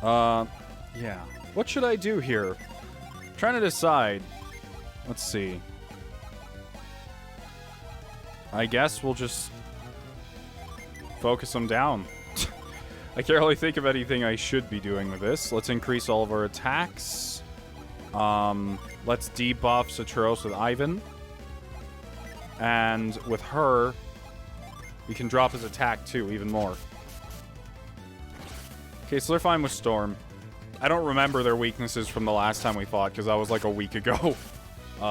Yeah. What should I do here? Trying to decide. Let's see. I guess we'll just focus them down. I can't really think of anything I should be doing with this. Let's increase all of our attacks. Let's debuff Saturos with Ivan. And with her, we can drop his attack too, even more. Okay, so they're fine with Storm. I don't remember their weaknesses from the last time we fought, because that was like a week ago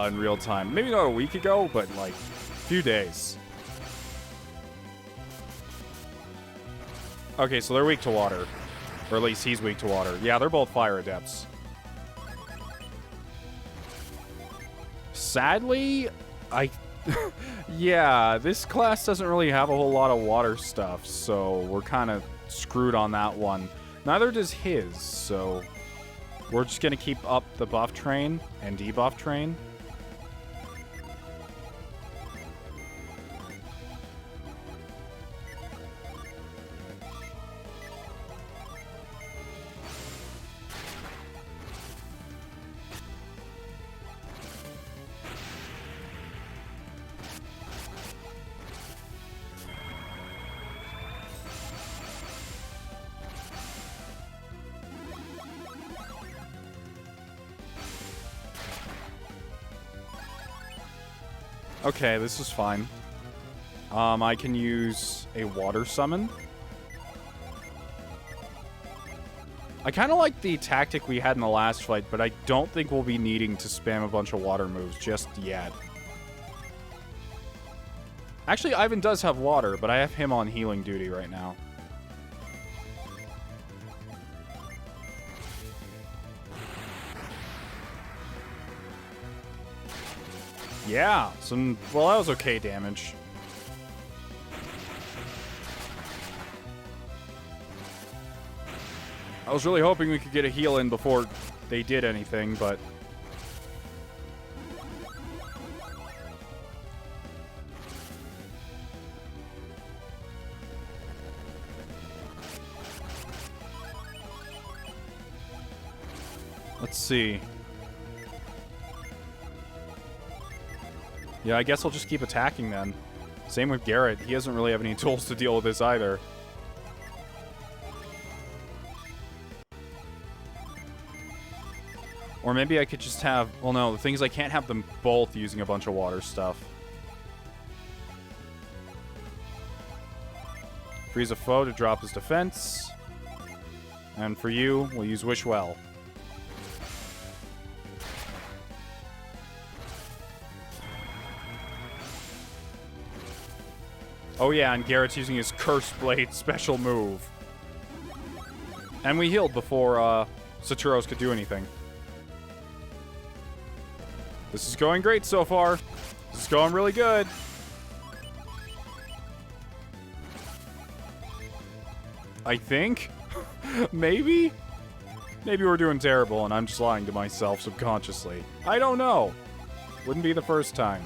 in real time. Maybe not a week ago, but like a few days. Okay, so they're weak to water. Or at least he's weak to water. Yeah, they're both fire adepts. Sadly, yeah, this class doesn't really have a whole lot of water stuff, so we're kind of screwed on that one. Neither does his, so we're just going to keep up the buff train and debuff train. Okay, this is fine. I can use a water summon. I kind of like the tactic we had in the last fight, but I don't think we'll be needing to spam a bunch of water moves just yet. Actually, Ivan does have water, but I have him on healing duty right now. Yeah, well, that was okay damage. I was really hoping we could get a heal in before they did anything, but... Let's see. Yeah, I guess I'll just keep attacking then. Same with Garrett. He doesn't really have any tools to deal with this either. Or maybe I could just have... Well, no, the thing is I can't have them both using a bunch of water stuff. Freeze a foe to drop his defense. And for you, we'll use Wish Well. Oh yeah, and Garrett's using his Curse Blade special move. And we healed before Saturos could do anything. This is going great so far. This is going really good. I think? Maybe? Maybe we're doing terrible and I'm just lying to myself subconsciously. I don't know. Wouldn't be the first time.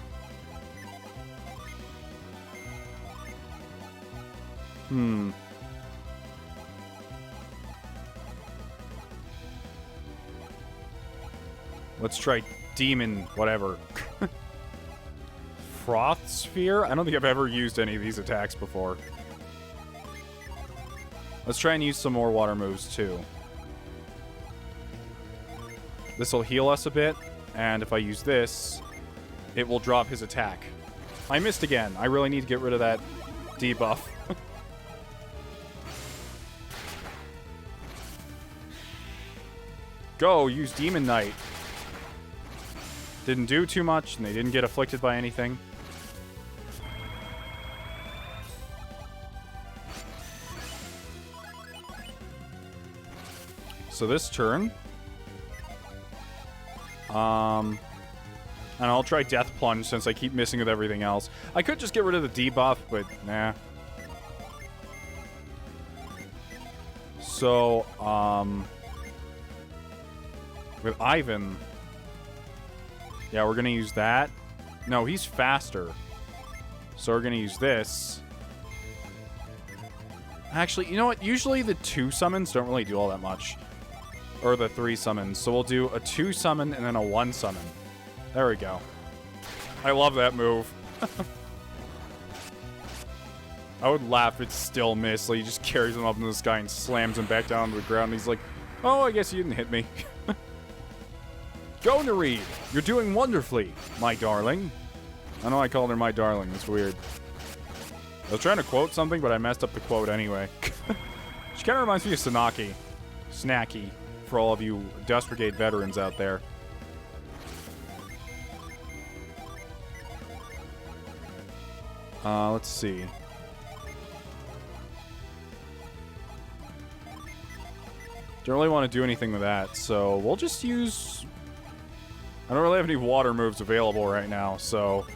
Let's try Demon whatever. Froth Sphere? I don't think I've ever used any of these attacks before. Let's try and use some more water moves too. This will heal us a bit, and if I use this, it will drop his attack. I missed again. I really need to get rid of that debuff. Go, use Demon Knight. Didn't do too much, and they didn't get afflicted by anything. So this turn... And I'll try Death Plunge since I keep missing with everything else. I could just get rid of the debuff, but nah. So, with Ivan... Yeah, we're gonna use that. No, he's faster. So we're gonna use this. Actually, you know what? Usually the 2 summons don't really do all that much. Or the 3 summons. So we'll do a 2 summon and then a 1 summon. There we go. I love that move. I would laugh if it still missed. Like, he just carries him up into the sky and slams him back down to the ground. And he's like, oh, I guess you didn't hit me. Go, Nareed. You're doing wonderfully, my darling. I know I called her my darling. That's weird. I was trying to quote something, but I messed up the quote anyway. She kind of reminds me of Sanaki. Snacky, for all of you Dust Brigade veterans out there. Let's see. Don't really want to do anything with that, so we'll just use... I don't really have any water moves available right now, so...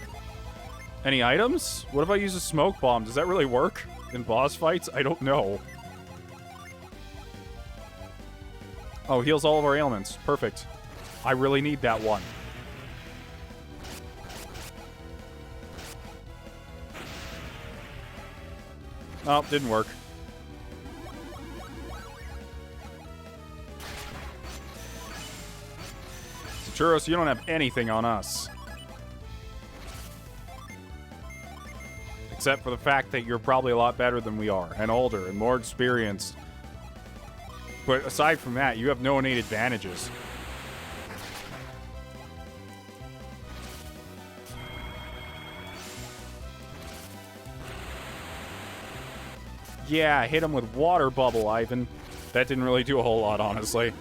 Any items? What if I use a smoke bomb? Does that really work in boss fights? I don't know. Oh, heals all of our ailments. Perfect. I really need that one. Oh, didn't work. Saturos, you don't have anything on us. Except for the fact that you're probably a lot better than we are, and older, and more experienced. But aside from that, you have no innate advantages. Yeah, hit him with water bubble, Ivan. That didn't really do a whole lot, honestly.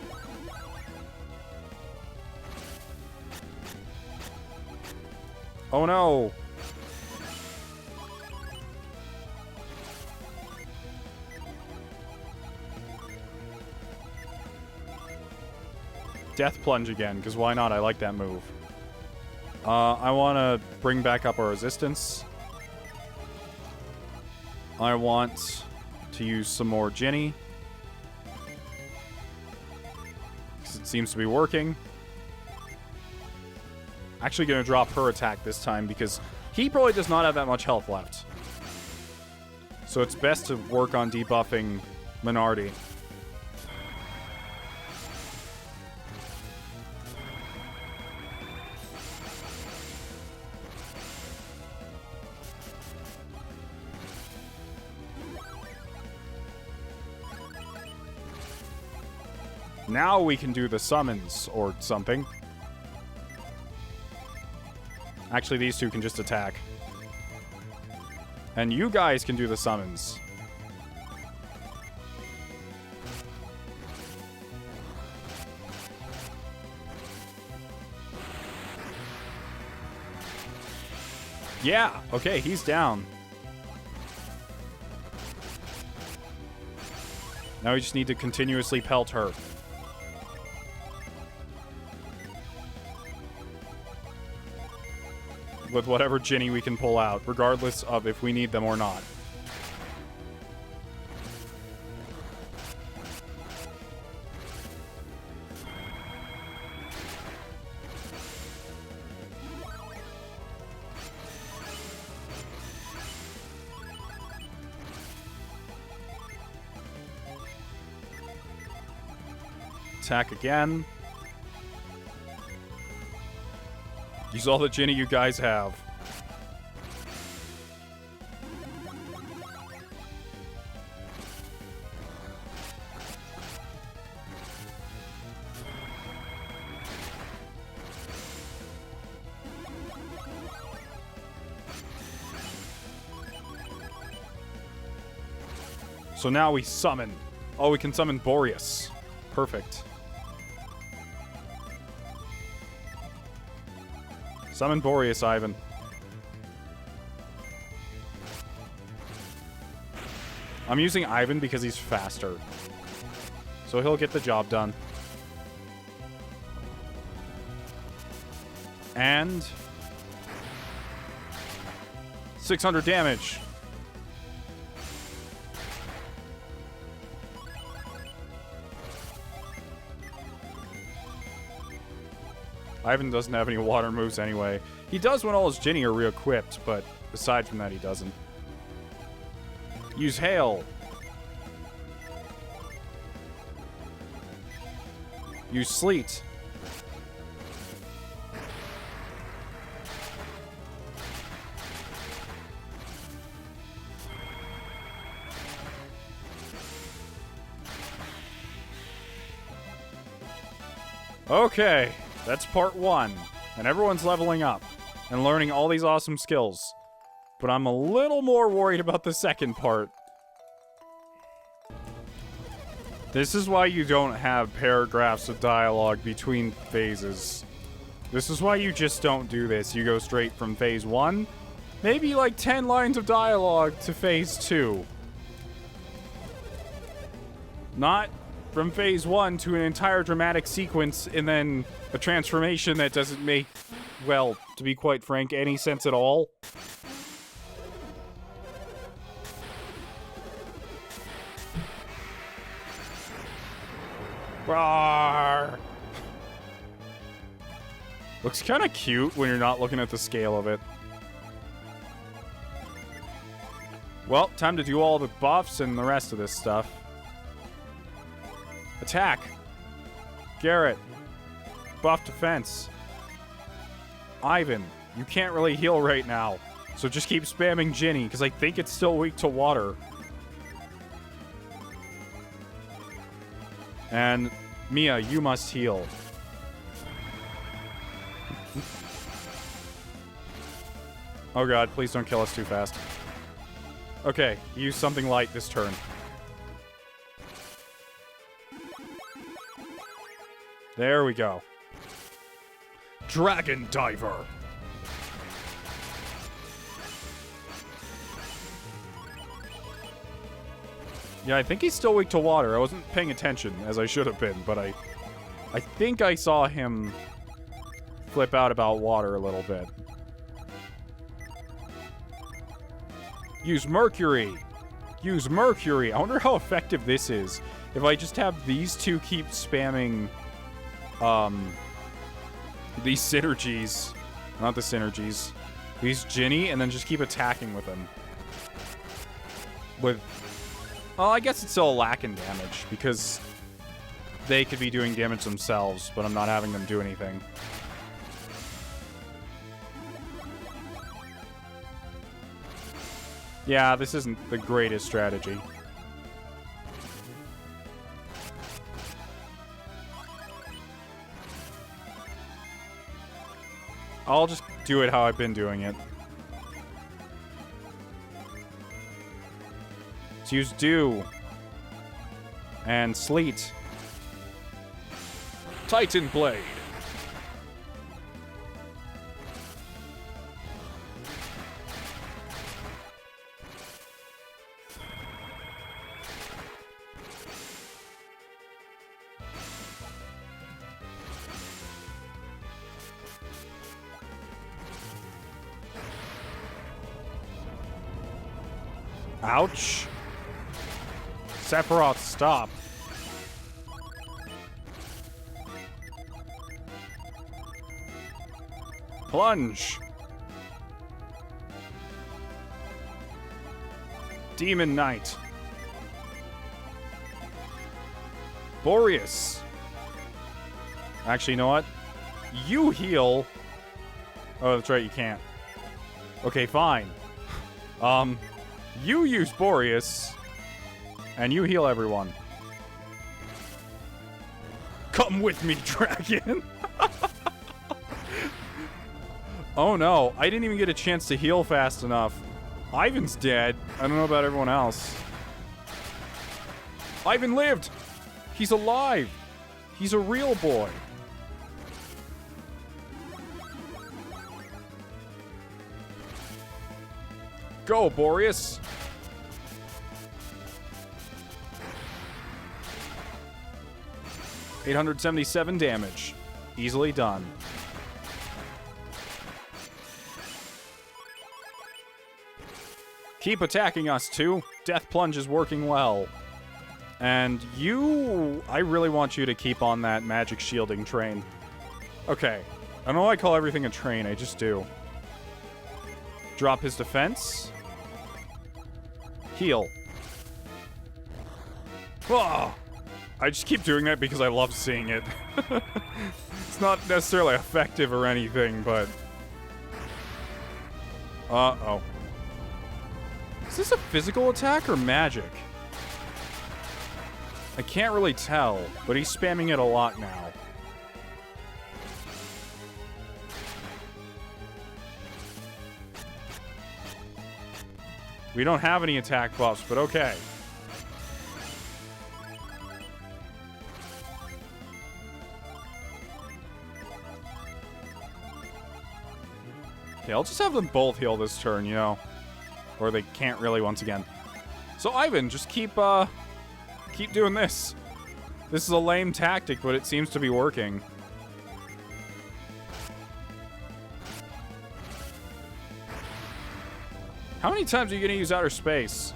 Oh no! Death Plunge again, because why not? I like that move. I want to bring back up our resistance. I want to use some more Djinni, because it seems to be working. Actually going to drop her attack this time, because he probably does not have that much health left. So it's best to work on debuffing Menardi. Now we can do the summons or something. Actually, these two can just attack. And you guys can do the summons. Yeah, okay, he's down. Now we just need to continuously pelt her. With whatever Djinni we can pull out, regardless of if we need them or not. Attack again. Use all the Djinni you guys have. So now we summon. Oh, we can summon Boreas. Perfect. Summon Boreas, Ivan. I'm using Ivan because he's faster. So so he'll get the job done. And 600 damage. Ivan doesn't have any water moves anyway. He does when all his Djinni are re-equipped, but aside from that, he doesn't. Use Hail. Use Sleet. Okay, that's part 1. And everyone's leveling up and learning all these awesome skills. But I'm a little more worried about the second part. This is why you don't have paragraphs of dialogue between phases. This is why you just don't do this. You go straight from phase 1, maybe like 10 lines of dialogue to phase 2. Not from phase 1 to an entire dramatic sequence and then a transformation that doesn't make, well, to be quite frank, any sense at all. Rawr. Looks kind of cute when you're not looking at the scale of it. Well, time to do all the buffs and the rest of this stuff. Attack. Garrett. Buff defense. Ivan, you can't really heal right now, so just keep spamming Djinni, because I think it's still weak to water. And Mia, you must heal. Oh god, please don't kill us too fast. Okay, use something light this turn. There we go. Dragon Diver. Yeah, I think he's still weak to water. I wasn't paying attention, as I should have been, but I think I saw him flip out about water a little bit. Use Mercury. Use Mercury. I wonder how effective this is. If I just have these two keep spamming these synergies. Not the synergies. These Djinni, and then just keep attacking with them. With... Well, I guess it's still lacking damage, because they could be doing damage themselves, but I'm not having them do anything. Yeah, this isn't the greatest strategy. I'll just do it how I've been doing it. Let's use Dew. And Sleet. Titan Blade. Ouch. Sephiroth, stop. Plunge. Demon Knight. Boreas. Actually, you know what? You heal. Oh, that's right, you can't. Okay, fine. You use Boreas, and you heal everyone. Come with me, dragon! Oh no, I didn't even get a chance to heal fast enough. Ivan's dead. I don't know about everyone else. Ivan lived! He's alive! He's a real boy. Go, Boreas! 877 damage. Easily done. Keep attacking us, too. Death Plunge is working well. And you... I really want you to keep on that magic shielding train. Okay. I don't know why I call everything a train. I just do. Drop his defense. Heal. Oh, I just keep doing that because I love seeing it. It's not necessarily effective or anything, but... Uh-oh. Is this a physical attack or magic? I can't really tell, but he's spamming it a lot now. We don't have any attack buffs, but okay. Okay, I'll just have them both heal this turn, you know. Or they can't really once again. So Ivan, just keep doing this. This is a lame tactic, but it seems to be working. How many times are you going to use outer space?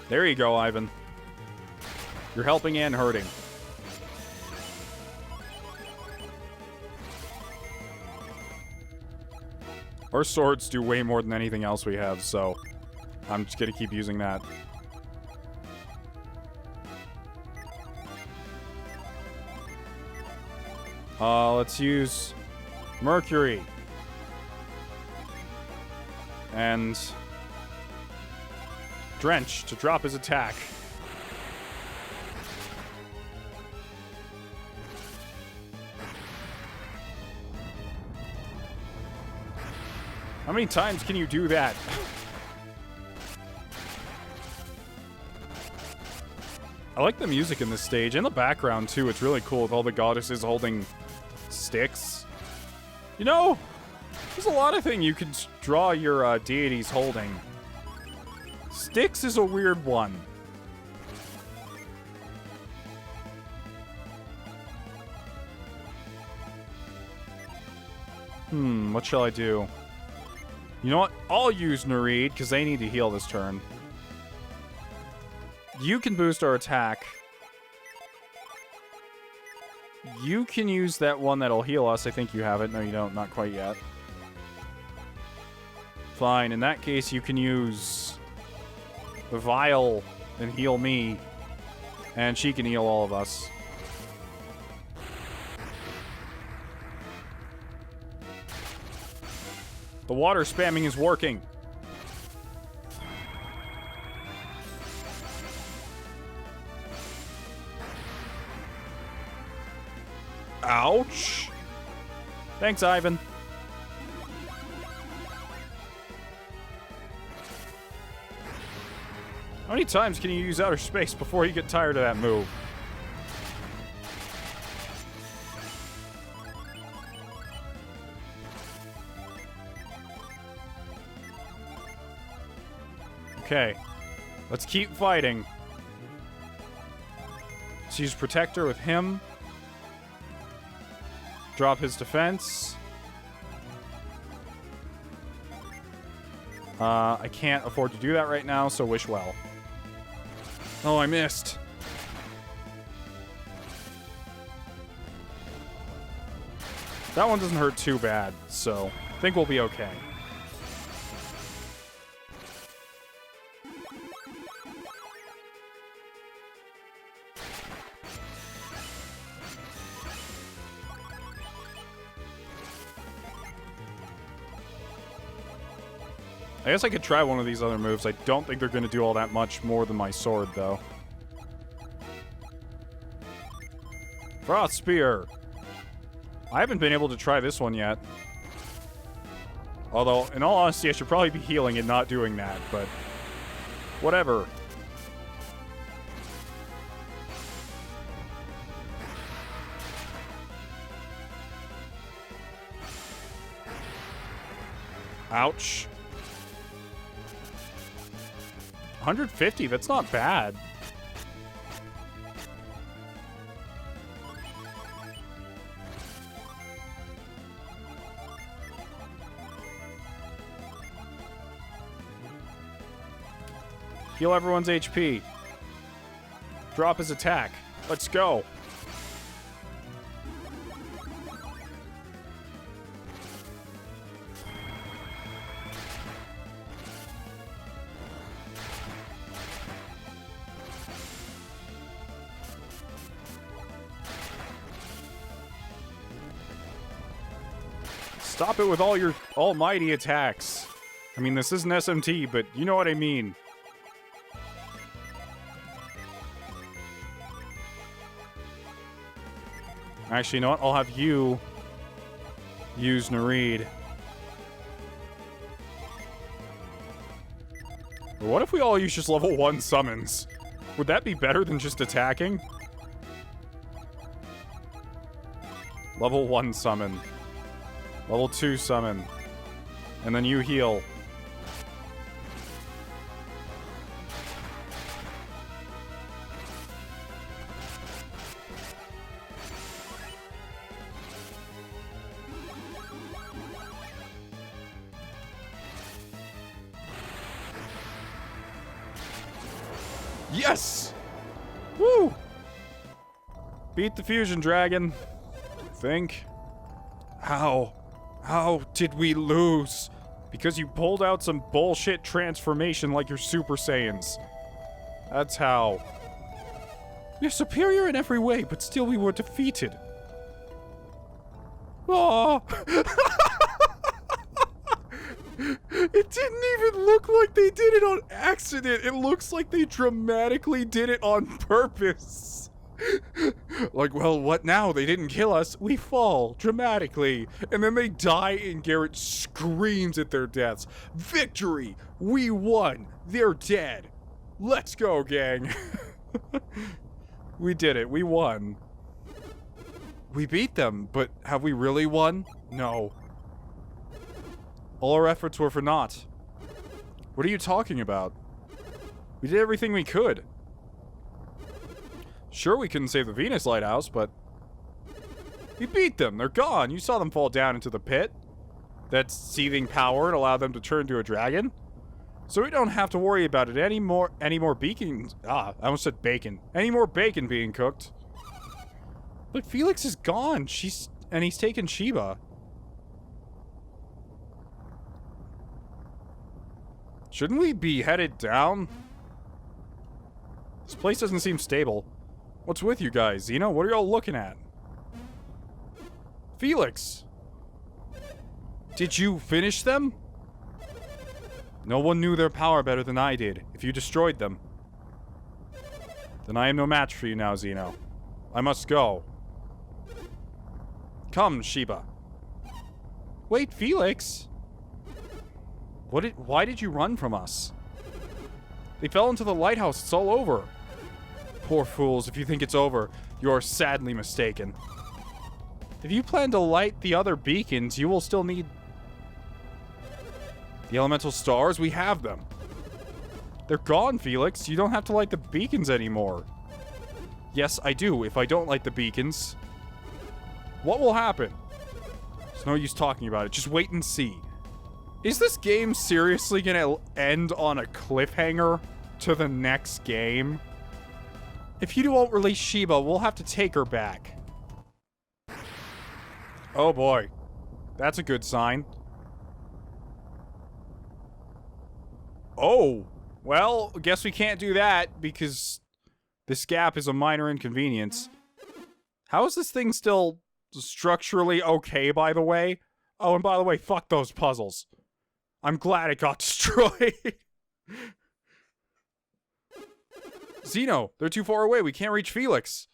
There you go, Ivan. You're helping and hurting. Our swords do way more than anything else we have, so I'm just gonna keep using that. Let's use Mercury. And Drench to drop his attack. How many times can you do that? I like the music in this stage, and the background too. It's really cool with all the goddesses holding sticks. You know, there's a lot of things you can draw your deities holding. Sticks is a weird one. What shall I do? You know what? I'll use Nereid, because they need to heal this turn. You can boost our attack. You can use that one that'll heal us. I think you have it. No, you don't. Not quite yet. Fine. In that case, you can use the Vial and heal me. And she can heal all of us. The water spamming is working. Ouch. Thanks, Ivan. How many times can you use outer space before you get tired of that move? Okay, let's keep fighting. Let's use Protector with him. Drop his defense. I can't afford to do that right now, so wish well. Oh, I missed. That one doesn't hurt too bad, so I think we'll be okay. I guess I could try one of these other moves. I don't think they're going to do all that much more than my sword, though. Frost Spear. I haven't been able to try this one yet. Although, in all honesty, I should probably be healing and not doing that, but whatever. Ouch. 150, that's not bad. Heal everyone's HP. Drop his attack. Let's go. Stop it with all your almighty attacks. I mean, this isn't SMT, but you know what I mean. Actually, you know what? I'll have you use Nareed. What if we all use just level 1 summons? Would that be better than just attacking? Level 1 summon. Level 2 summon. And then you heal. Yes! Woo! Beat the fusion dragon. Think. How did we lose? Because you pulled out some bullshit transformation like your Super Saiyans. That's how. We're superior in every way, but still we were defeated. Aww. It didn't even look like they did it on accident. It looks like they dramatically did it on purpose. Like, well, what now? They didn't kill us. We fall dramatically. And then they die and Garrett screams at their deaths. Victory! We won! They're dead! Let's go, gang! We did it. We won. We beat them, but have we really won? No. All our efforts were for naught. What are you talking about? We did everything we could. Sure, we couldn't save the Venus Lighthouse, but we beat them. They're gone. You saw them fall down into the pit. That's seething power and allowed them to turn into a dragon. So we don't have to worry about it anymore. Any more beacons. I almost said bacon. Any more bacon being cooked. But Felix is gone. And he's taken Sheba. Shouldn't we be headed down? This place doesn't seem stable. What's with you guys? Zeno, what are y'all looking at? Felix! Did you finish them? No one knew their power better than I did. If you destroyed them, then I am no match for you now, Zeno. I must go. Come, Sheba. Wait, Felix! Why did you run from us? They fell into the lighthouse. It's all over. Poor fools, if you think it's over, you are sadly mistaken. If you plan to light the other beacons, you will still need the elemental stars. We have them. They're gone, Felix. You don't have to light the beacons anymore. Yes, I do. If I don't light the beacons, what will happen? There's no use talking about it. Just wait and see. Is this game seriously gonna end on a cliffhanger to the next game? If you won't release Sheba, we'll have to take her back. Oh boy. That's a good sign. Oh. Well, guess we can't do that because this gap is a minor inconvenience. How is this thing still structurally okay, by the way? Oh, and by the way, fuck those puzzles. I'm glad it got destroyed. Zeno, they're too far away. We can't reach Felix.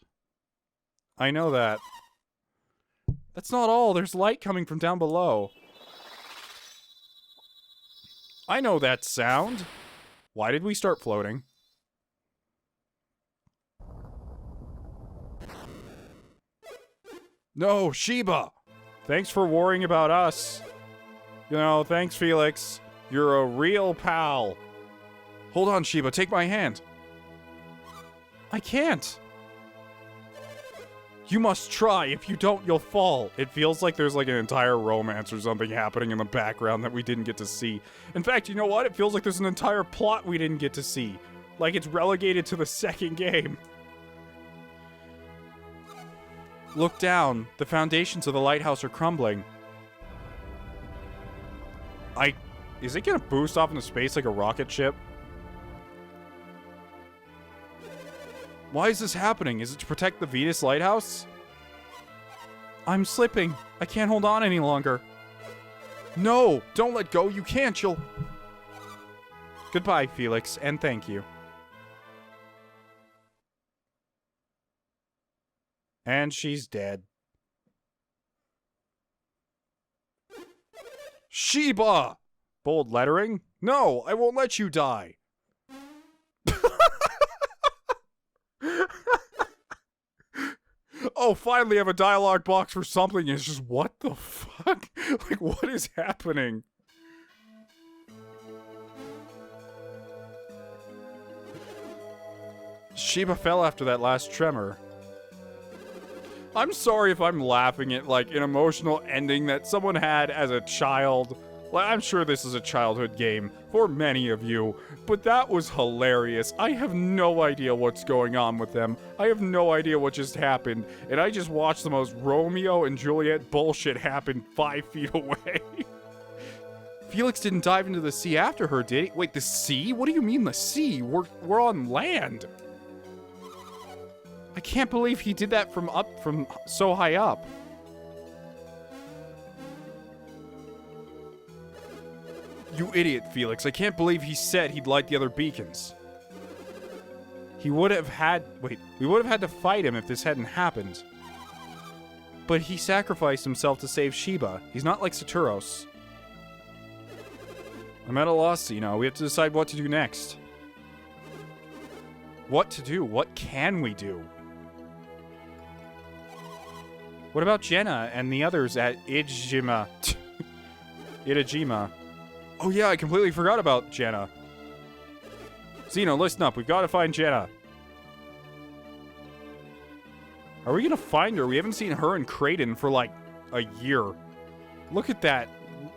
I know that. That's not all. There's light coming from down below. I know that sound. Why did we start floating? No, Sheba! Thanks for worrying about us. You know, thanks, Felix. You're a real pal. Hold on, Sheba. Take my hand. I can't. You must try. If you don't, you'll fall. It feels like there's like an entire romance or something happening in the background that we didn't get to see. In fact, you know what? It feels like there's an entire plot we didn't get to see. Like it's relegated to the second game. Look down. The foundations of the lighthouse are crumbling. Is it gonna boost off into space like a rocket ship? Why is this happening? Is it to protect the Venus lighthouse? I'm slipping. I can't hold on any longer. No! Don't let go. You can't. You'll... Goodbye, Felix, and thank you. And she's dead. Sheba! Bold lettering? No, I won't let you die. Oh, finally I have a dialogue box for something. It's just, what the fuck? Like, what is happening? Sheba fell after that last tremor. I'm sorry if I'm laughing at, like, an emotional ending that someone had as a child. Like, I'm sure this is a childhood game for many of you, but that was hilarious. I have no idea what's going on with them. I have no idea what just happened, and I just watched the most Romeo and Juliet bullshit happen 5 feet away. Felix didn't dive into the sea after her, did he? Wait, the sea? What do you mean the sea? We're on land. I can't believe he did that from so high up. You idiot, Felix. I can't believe he said he'd light the other beacons. We would have had to fight him if this hadn't happened. But he sacrificed himself to save Sheba. He's not like Saturos. I'm at a loss, you know. We have to decide what to do next. What to do? What can we do? What about Jenna and the others at Itajima? Oh yeah, I completely forgot about Jenna. Zeno, listen up. We've got to find Jenna. Are we gonna find her? We haven't seen her and Kraden for like a year. Look at that.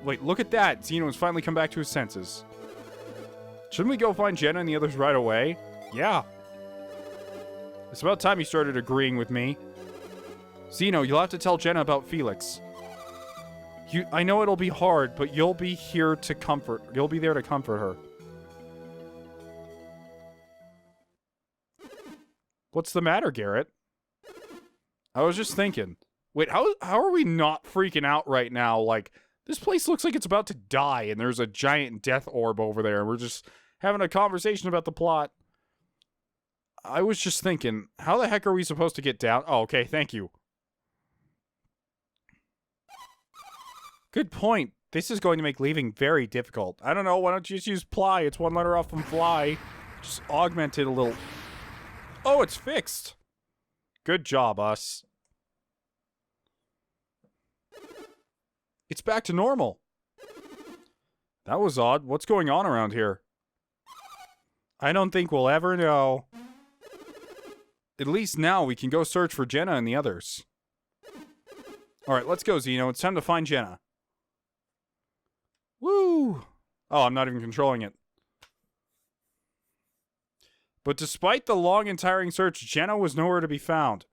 Wait, look at that. Zeno has finally come back to his senses. Shouldn't we go find Jenna and the others right away? Yeah. It's about time you started agreeing with me. Zeno, you'll have to tell Jenna about Felix. I know it'll be hard, but you'll be there to comfort her. What's the matter, Garrett? I was just thinking. Wait, how are we not freaking out right now? Like, this place looks like it's about to die, and there's a giant death orb over there, and we're just having a conversation about the plot. I was just thinking, how the heck are we supposed to get down? Oh, okay, thank you. Good point. This is going to make leaving very difficult. I don't know, why don't you just use ply? It's one letter off from fly. Just augment it a little. Oh, it's fixed. Good job, us. It's back to normal. That was odd. What's going on around here? I don't think we'll ever know. At least now we can go search for Jenna and the others. Alright, let's go, Zeno. It's time to find Jenna. Woo! Oh, I'm not even controlling it. But despite the long and tiring search, Jenna was nowhere to be found.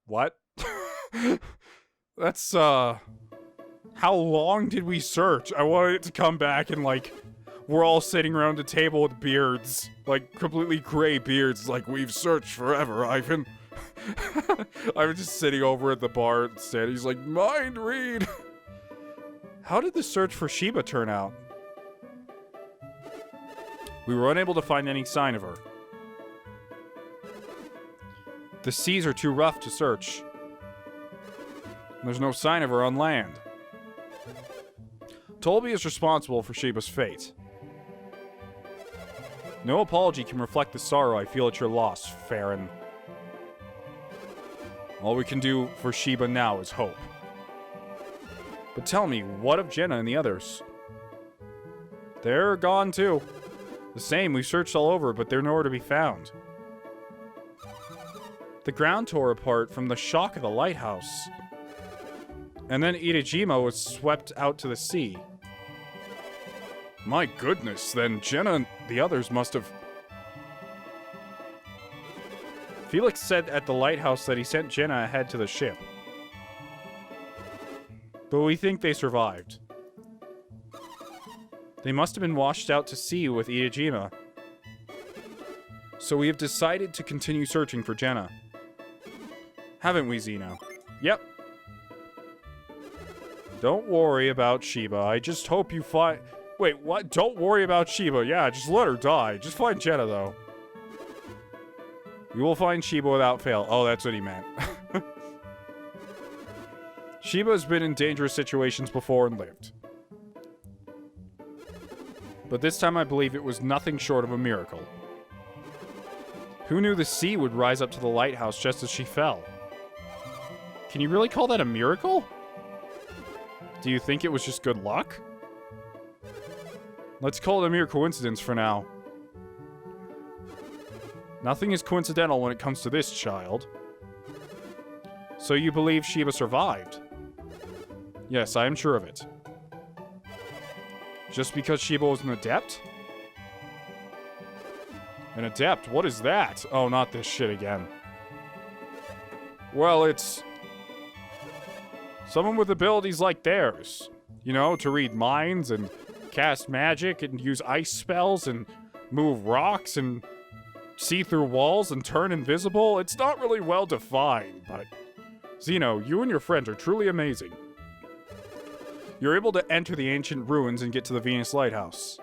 What? That's, how long did we search? I wanted it to come back and, like, we're all sitting around a table with beards. Like, completely gray beards. Like, we've searched forever, Ivan. I was just sitting over at the bar instead. He's like, mind read. How did the search for Sheba turn out? We were unable to find any sign of her. The seas are too rough to search. There's no sign of her on land. Tolby is responsible for Sheba's fate. No apology can reflect the sorrow I feel at your loss, Farron. All we can do for Sheba now is hope. But tell me, what of Djinni and the others? They're gone too. The same, we've searched all over, but they're nowhere to be found. The ground tore apart from the shock of the lighthouse. And then Idajima was swept out to the sea. My goodness, then Djinni and the others must have... Felix said at the lighthouse that he sent Djinni ahead to the ship. But we think they survived. They must have been washed out to sea with Idajima. So we have decided to continue searching for Djinni. Haven't we, Zeno? Yep. Don't worry about Sheba. I just hope you find... Wait, what? Don't worry about Sheba. Yeah, just let her die. Just find Djinni, though. You will find Sheba without fail. Oh, that's what he meant. Sheba's been in dangerous situations before and lived. But this time I believe it was nothing short of a miracle. Who knew the sea would rise up to the lighthouse just as she fell? Can you really call that a miracle? Do you think it was just good luck? Let's call it a mere coincidence for now. Nothing is coincidental when it comes to this child. So you believe Sheba survived? Yes, I am sure of it. Just because Sheba was an adept? An adept? What is that? Oh, not this shit again. Well, it's... someone with abilities like theirs. You know, to read minds and cast magic and use ice spells and move rocks and see through walls and turn invisible. It's not really well defined, but... Zeno, you and your friends are truly amazing. You're able to enter the ancient ruins and get to the Venus Lighthouse.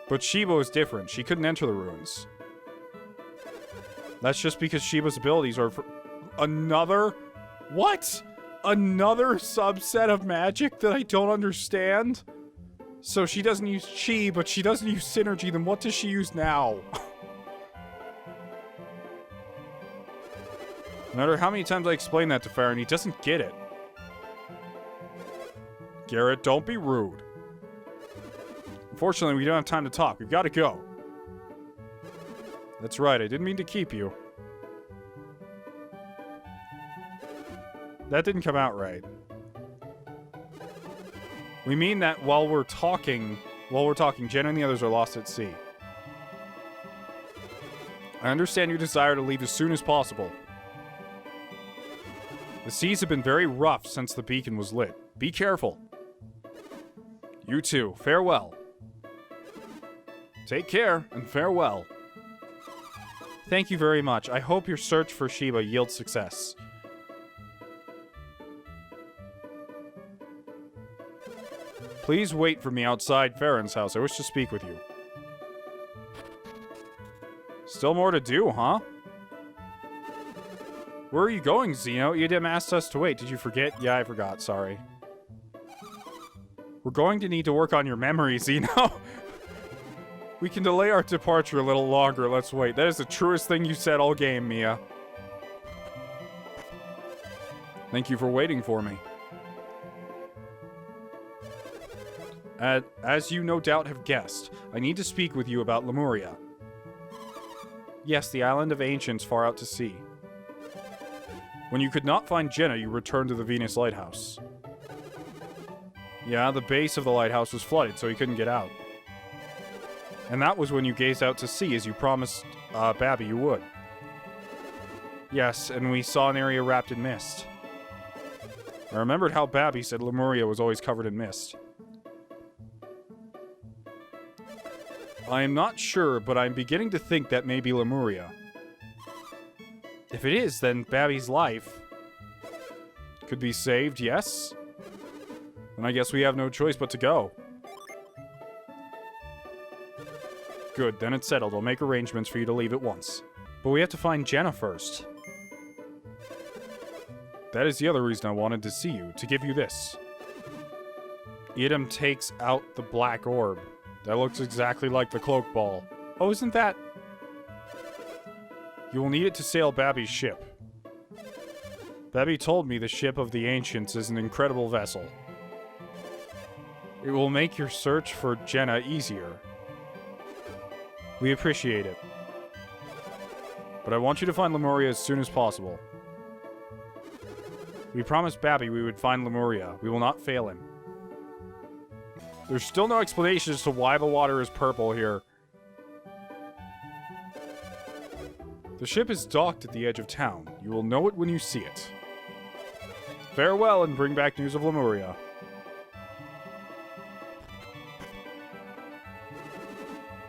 But Sheba was different. She couldn't enter the ruins. That's just because Sheba's abilities are for another... What? Another subset of magic that I don't understand? So she doesn't use chi, but she doesn't use Psynergy, then what does she use now? No matter how many times I explain that to Farron, he doesn't get it. Garrett, don't be rude. Unfortunately, we don't have time to talk. We've got to go. That's right, I didn't mean to keep you. That didn't come out right. We mean that while we're talking, Jen and the others are lost at sea. I understand your desire to leave as soon as possible. The seas have been very rough since the beacon was lit. Be careful. You too. Farewell. Take care, and farewell. Thank you very much. I hope your search for Sheba yields success. Please wait for me outside Farron's house. I wish to speak with you. Still more to do, huh? Where are you going, Zeno? Edem asked us to wait. Did you forget? Yeah, I forgot. Sorry. We're going to need to work on your memory, Zeno. We can delay our departure a little longer. Let's wait. That is the truest thing you said all game, Mia. Thank you for waiting for me. As you no doubt have guessed, I need to speak with you about Lemuria. Yes, the island of ancients far out to sea. When you could not find Djinni, you returned to the Venus Lighthouse. Yeah, the base of the lighthouse was flooded, so he couldn't get out. And that was when you gazed out to sea, as you promised Babby you would. Yes, and we saw an area wrapped in mist. I remembered how Babby said Lemuria was always covered in mist. I am not sure, but I'm beginning to think that may be Lemuria. If it is, then Babby's life could be saved, yes? Then I guess we have no choice but to go. Good, then it's settled. I'll make arrangements for you to leave at once. But we have to find Djinni first. That is the other reason I wanted to see you, to give you this. Edom takes out the black orb. That looks exactly like the cloak ball. Oh, isn't that... You will need it to sail Babby's ship. Bebby told me the ship of the Ancients is an incredible vessel. It will make your search for Jenna easier. We appreciate it. But I want you to find Lemuria as soon as possible. We promised Babby we would find Lemuria. We will not fail him. There's still no explanation as to why the water is purple here. The ship is docked at the edge of town. You will know it when you see it. Farewell and bring back news of Lemuria.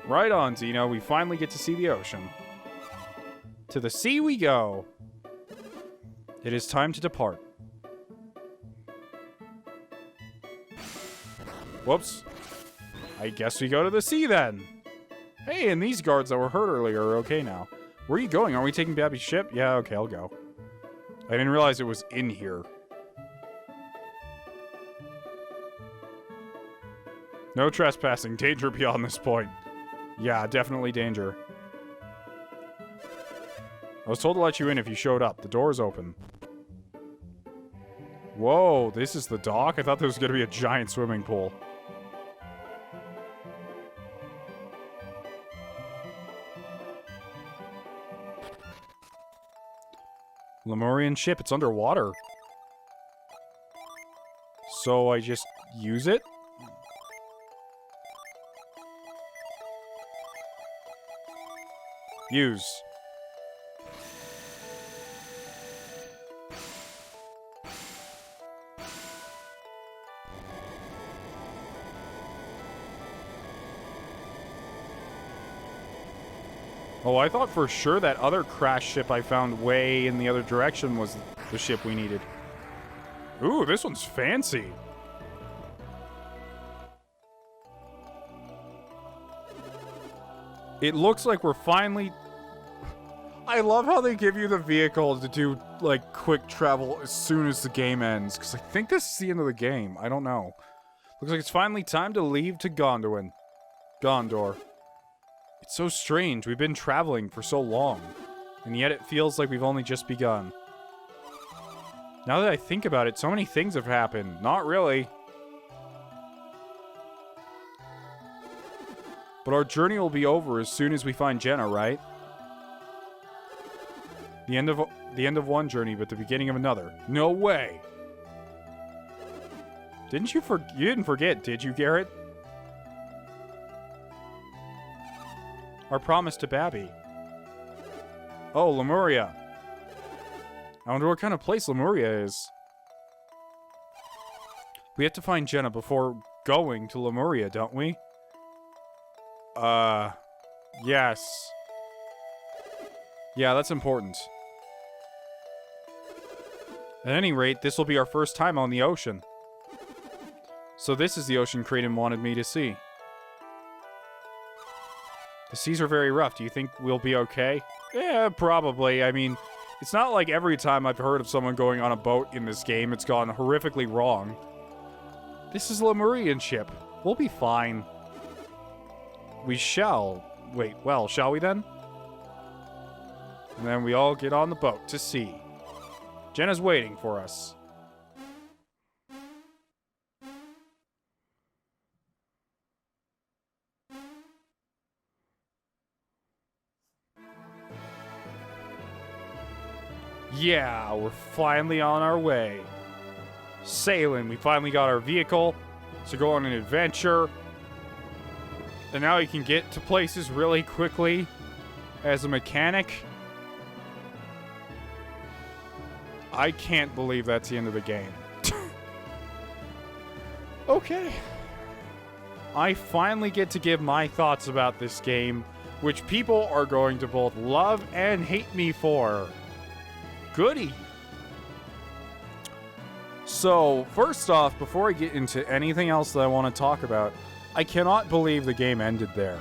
Right on, Zeno. We finally get to see the ocean. To the sea we go. It is time to depart. Whoops. I guess we go to the sea then. Hey, and these guards that were hurt earlier are okay now. Where are you going? Are we taking Babby's ship? Yeah, okay, I'll go. I didn't realize it was in here. No trespassing. Danger beyond this point. Yeah, definitely danger. I was told to let you in if you showed up. The door is open. Whoa, this is the dock? I thought there was going to be a giant swimming pool. Lemurian ship, it's underwater. So I just use it? Use. Oh, I thought for sure that other crash ship I found way in the other direction was the ship we needed. Ooh, this one's fancy. It looks like we're finally... I love how they give you the vehicle to do, like, quick travel as soon as the game ends. Because I think this is the end of the game. I don't know. Looks like it's finally time to leave to Gondor. It's so strange. We've been traveling for so long. And yet it feels like we've only just begun. Now that I think about it, so many things have happened. Not really. But our journey will be over as soon as we find Jenna, right? The end of one journey, but the beginning of another. No way. You didn't forget, did you, Garrett? Our promise to Babby. Oh, Lemuria. I wonder what kind of place Lemuria is. We have to find Jenna before going to Lemuria, don't we? Yes. Yeah, that's important. At any rate, this will be our first time on the ocean. So this is the ocean Kraden wanted me to see. The seas are very rough. Do you think we'll be okay? Yeah, probably. I mean, it's not like every time I've heard of someone going on a boat in this game, it's gone horrifically wrong. This is Lemurian ship. We'll be fine. We shall. Wait, well, shall we then? And then we all get on the boat to sea. Jenna's waiting for us. Yeah, we're finally on our way. Sailing. We finally got our vehicle to go on an adventure. And now you can get to places really quickly as a mechanic. I can't believe that's the end of the game. Okay. I finally get to give my thoughts about this game, which people are going to both love and hate me for. Goody. So, first off, before I get into anything else that I want to talk about, I cannot believe the game ended there.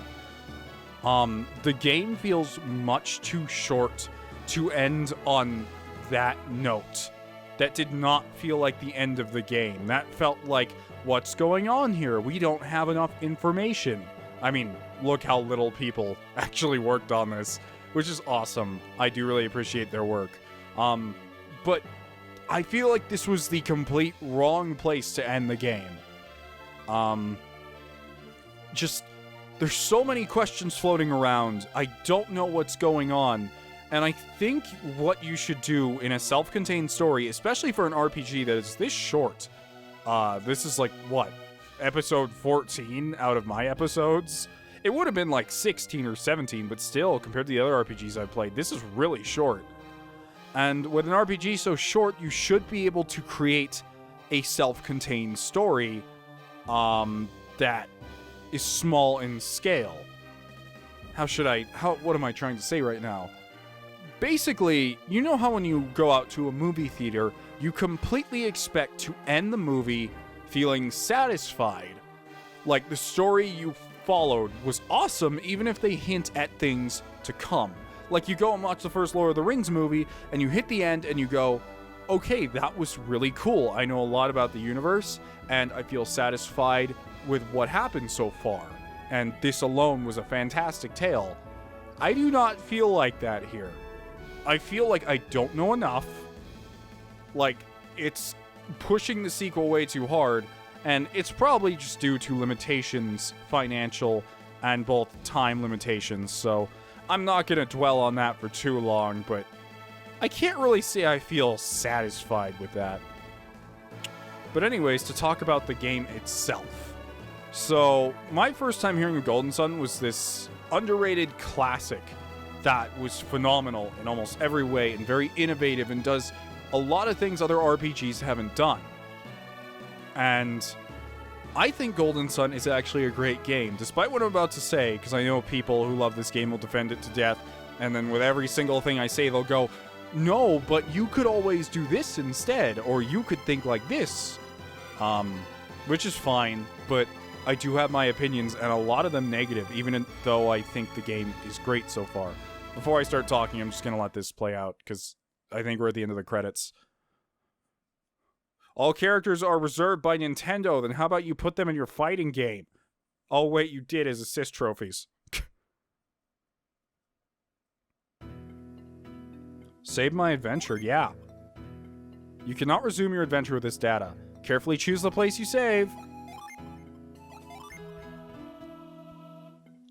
The game feels much too short to end on that note. That did not feel like the end of the game. That felt like, what's going on here? We don't have enough information. I mean, look how little people actually worked on this, which is awesome. I do really appreciate their work. But I feel like this was the complete wrong place to end the game. There's so many questions floating around. I don't know what's going on. And I think what you should do in a self-contained story, especially for an RPG that is this short, this is like, what, episode 14 out of my episodes? It would have been like 16 or 17, but still, compared to the other RPGs I've played, this is really short. And with an RPG so short, you should be able to create a self-contained story that is small in scale. What am I trying to say right now? Basically, you know how when you go out to a movie theater, you completely expect to end the movie feeling satisfied. Like, the story you followed was awesome, even if they hint at things to come. Like, you go and watch the first Lord of the Rings movie, and you hit the end, and you go, okay, that was really cool. I know a lot about the universe, and I feel satisfied with what happened so far. And this alone was a fantastic tale. I do not feel like that here. I feel like I don't know enough. Like, it's pushing the sequel way too hard, and it's probably just due to limitations, financial, and both time limitations, so I'm not going to dwell on that for too long, but I can't really say I feel satisfied with that. But anyways, to talk about the game itself. So, my first time hearing of Golden Sun was this underrated classic that was phenomenal in almost every way and very innovative and does a lot of things other RPGs haven't done. And I think Golden Sun is actually a great game, despite what I'm about to say, because I know people who love this game will defend it to death, and then with every single thing I say, they'll go, no, but you could always do this instead, or you could think like this. Which is fine, but I do have my opinions, and a lot of them negative, even though I think the game is great so far. Before I start talking, I'm just going to let this play out, because I think we're at the end of the credits. All characters are reserved by Nintendo, then how about you put them in your fighting game? Oh wait, you did as assist trophies. Save my adventure, yeah. You cannot resume your adventure with this data. Carefully choose the place you save.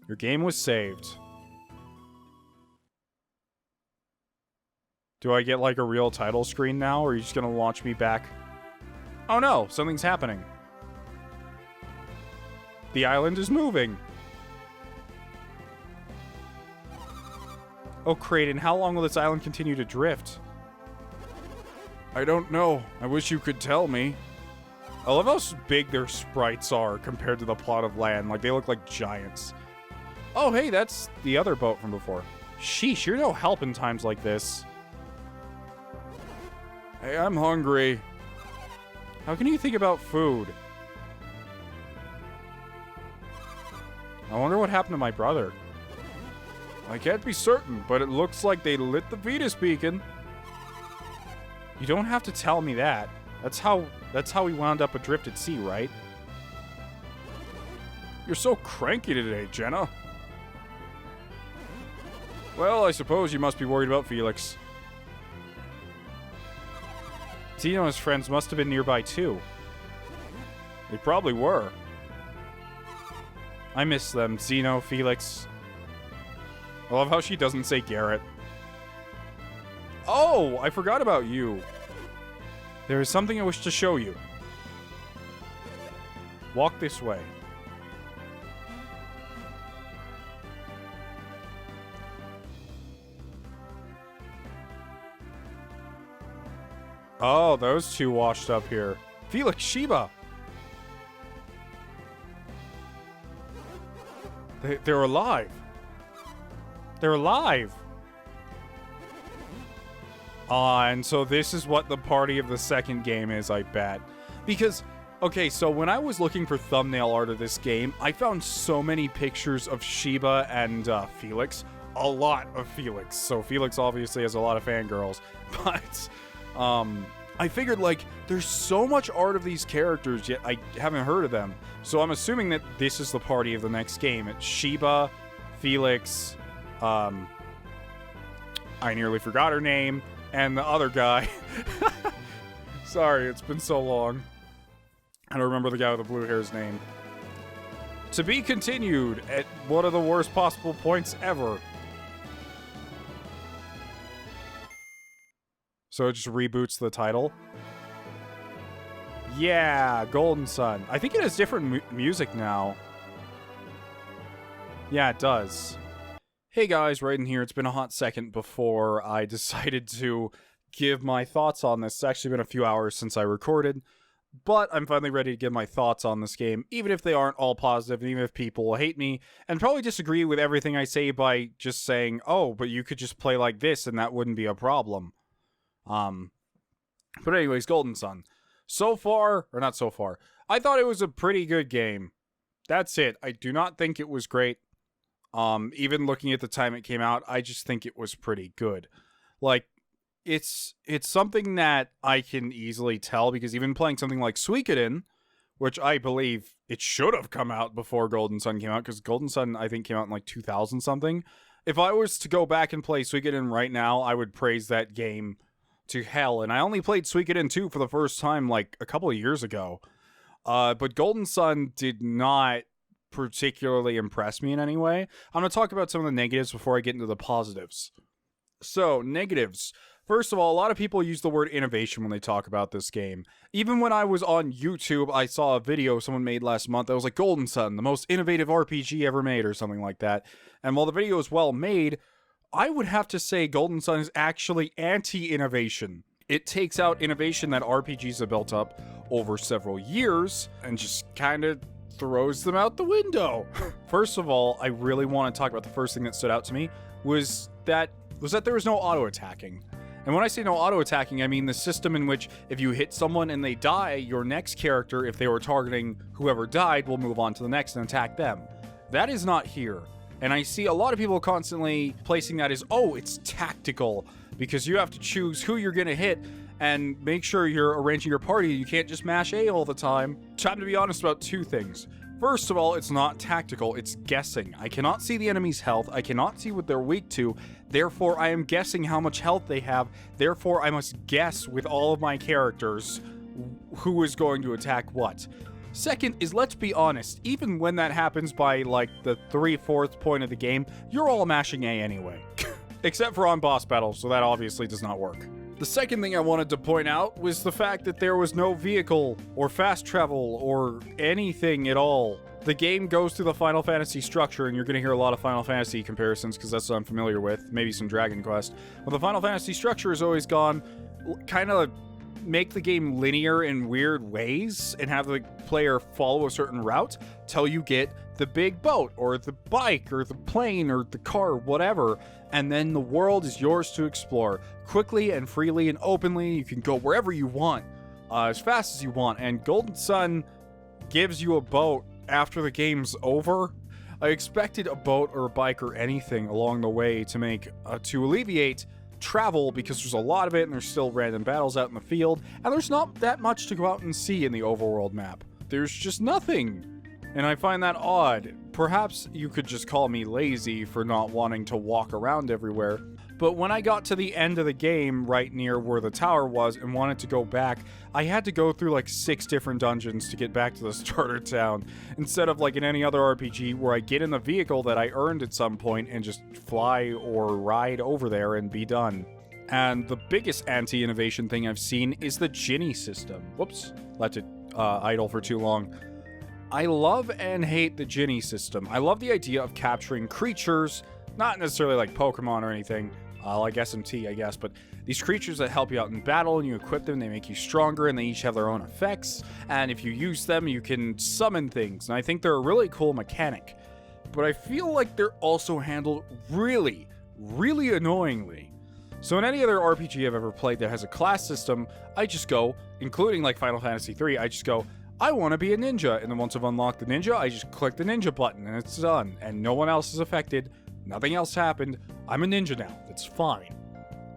Your game was saved. Do I get like a real title screen now, or are you just gonna launch me back? Oh no, something's happening. The island is moving. Oh, Kraden, how long will this island continue to drift? I don't know. I wish you could tell me. I love how big their sprites are compared to the plot of land. Like, they look like giants. Oh, hey, that's the other boat from before. Sheesh, you're no help in times like this. Hey, I'm hungry. How can you think about food? I wonder what happened to my brother. I can't be certain, but it looks like they lit the Venus beacon. You don't have to tell me that. That's how we wound up adrift at sea, right? You're so cranky today, Jenna. Well, I suppose you must be worried about Felix. Zeno and his friends must have been nearby, too. They probably were. I miss them, Zeno, Felix. I love how she doesn't say Garrett. Oh, I forgot about you. There is something I wish to show you. Walk this way. Oh, those two washed up here. Felix, Sheba. They're alive. They're alive. And so this is what the party of the second game is, I bet. Because, okay, so when I was looking for thumbnail art of this game, I found so many pictures of Sheba and Felix. A lot of Felix. So Felix obviously has a lot of fangirls. But, I figured, like, there's so much art of these characters, yet I haven't heard of them. So I'm assuming that this is the party of the next game. It's Sheba, Felix, I nearly forgot her name, and the other guy. Sorry, it's been so long. I don't remember the guy with the blue hair's name. To be continued at one of the worst possible points ever. So it just reboots the title. Yeah, Golden Sun. I think it has different music now. Yeah, it does. Hey guys, right in here. It's been a hot second before I decided to give my thoughts on this. It's actually been a few hours since I recorded, but I'm finally ready to give my thoughts on this game, even if they aren't all positive, and even if people hate me, and probably disagree with everything I say by just saying, oh, but you could just play like this and that wouldn't be a problem. But anyways, Golden Sun. So far, or not so far, I thought it was a pretty good game. That's it. I do not think it was great. Even looking at the time it came out, I just think it was pretty good. Like, it's something that I can easily tell, because even playing something like Suikoden, which I believe it should have come out before Golden Sun came out, because Golden Sun, I think, came out in like 2000 something. If I was to go back and play Suikoden right now, I would praise that game to hell. And I only played Suikoden 2 for the first time like a couple of years ago. But Golden Sun did not particularly impress me in any way. I'm going to talk about some of the negatives before I get into the positives. So, negatives. First of all, a lot of people use the word innovation when they talk about this game. Even when I was on YouTube, I saw a video someone made last month that was like, Golden Sun, the most innovative RPG ever made, or something like that. And while the video is well made, I would have to say Golden Sun is actually anti-innovation. It takes out innovation that RPGs have built up over several years and just kind of throws them out the window. First of all, I really want to talk about the first thing that stood out to me was that there was no auto-attacking. And when I say no auto-attacking, I mean the system in which if you hit someone and they die, your next character, if they were targeting whoever died, will move on to the next and attack them. That is not here. And I see a lot of people constantly placing that as, oh, it's tactical, because you have to choose who you're going to hit and make sure you're arranging your party. You can't just mash A all the time. Time to be honest about two things. First of all, it's not tactical, it's guessing. I cannot see the enemy's health, I cannot see what they're weak to, therefore I am guessing how much health they have, therefore I must guess with all of my characters who is going to attack what. Second is, let's be honest, even when that happens by like the 3/4 point of the game, you're all mashing A anyway. Except for on boss battles, so that obviously does not work. The second thing I wanted to point out was the fact that there was no vehicle, or fast travel, or anything at all. The game goes through the Final Fantasy structure, and you're going to hear a lot of Final Fantasy comparisons, because that's what I'm familiar with, maybe some Dragon Quest. But the Final Fantasy structure has always gone kind of make the game linear in weird ways, and have the player follow a certain route till you get the big boat, or the bike, or the plane, or the car, whatever, and then the world is yours to explore. Quickly and freely and openly, you can go wherever you want, as fast as you want, and Golden Sun gives you a boat after the game's over. I expected a boat or a bike or anything along the way to alleviate travel, because there's a lot of it, and there's still random battles out in the field, and there's not that much to go out and see in the overworld map. There's just nothing. And I find that odd. Perhaps you could just call me lazy for not wanting to walk around everywhere. But when I got to the end of the game, right near where the tower was, and wanted to go back, I had to go through like 6 different dungeons to get back to the starter town, instead of like in any other RPG where I get in the vehicle that I earned at some point and just fly or ride over there and be done. And the biggest anti-innovation thing I've seen is the Djinni system. Whoops, left it idle for too long. I love and hate the Djinni system. I love the idea of capturing creatures, not necessarily like Pokemon or anything, like SMT, I guess, but these creatures that help you out in battle, and you equip them, they make you stronger, and they each have their own effects, and if you use them, you can summon things, and I think they're a really cool mechanic. But I feel like they're also handled really, really annoyingly. So in any other RPG I've ever played that has a class system, I just go, including like Final Fantasy III, I just go, I want to be a ninja, and then once I've unlocked the ninja, I just click the ninja button, and it's done, and no one else is affected, nothing else happened, I'm a ninja now, it's fine.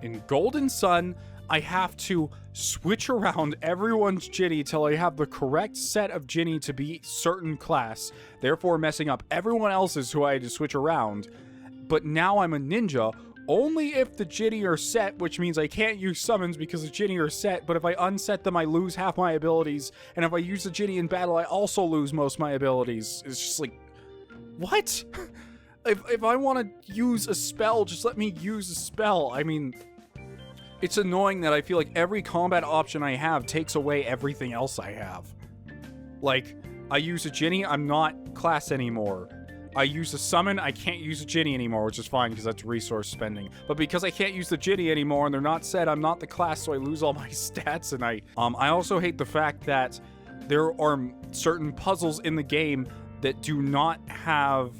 In Golden Sun, I have to switch around everyone's Djinni till I have the correct set of Djinni to be certain class, therefore messing up everyone else's who I had to switch around, but now I'm a ninja, only if the Djinni are set, which means I can't use summons because the Djinni are set, but if I unset them, I lose half my abilities, and if I use the Djinni in battle, I also lose most of my abilities. It's just like, what? If I want to use a spell, just let me use a spell. I mean, it's annoying that I feel like every combat option I have takes away everything else I have. Like, I use a Djinni, I'm not class anymore. I use a summon, I can't use a Djinni anymore, which is fine because that's resource spending. But because I can't use the Djinni anymore and they're not set, I'm not the class, so I lose all my stats. And I also hate the fact that there are certain puzzles in the game that do not have,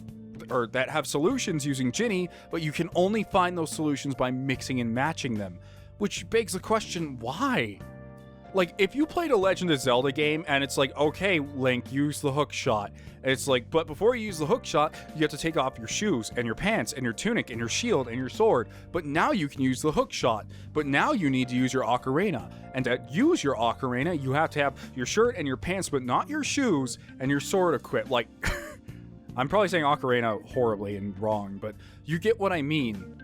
or that have solutions using Djinni, but you can only find those solutions by mixing and matching them. Which begs the question, why? Like, if you played a Legend of Zelda game and it's like, okay, Link, use the hook shot. And it's like, but before you use the hook shot, you have to take off your shoes and your pants and your tunic and your shield and your sword. But now you can use the hook shot. But now you need to use your ocarina. And to use your ocarina, you have to have your shirt and your pants, but not your shoes and your sword equipped. Like, I'm probably saying ocarina horribly and wrong, but you get what I mean.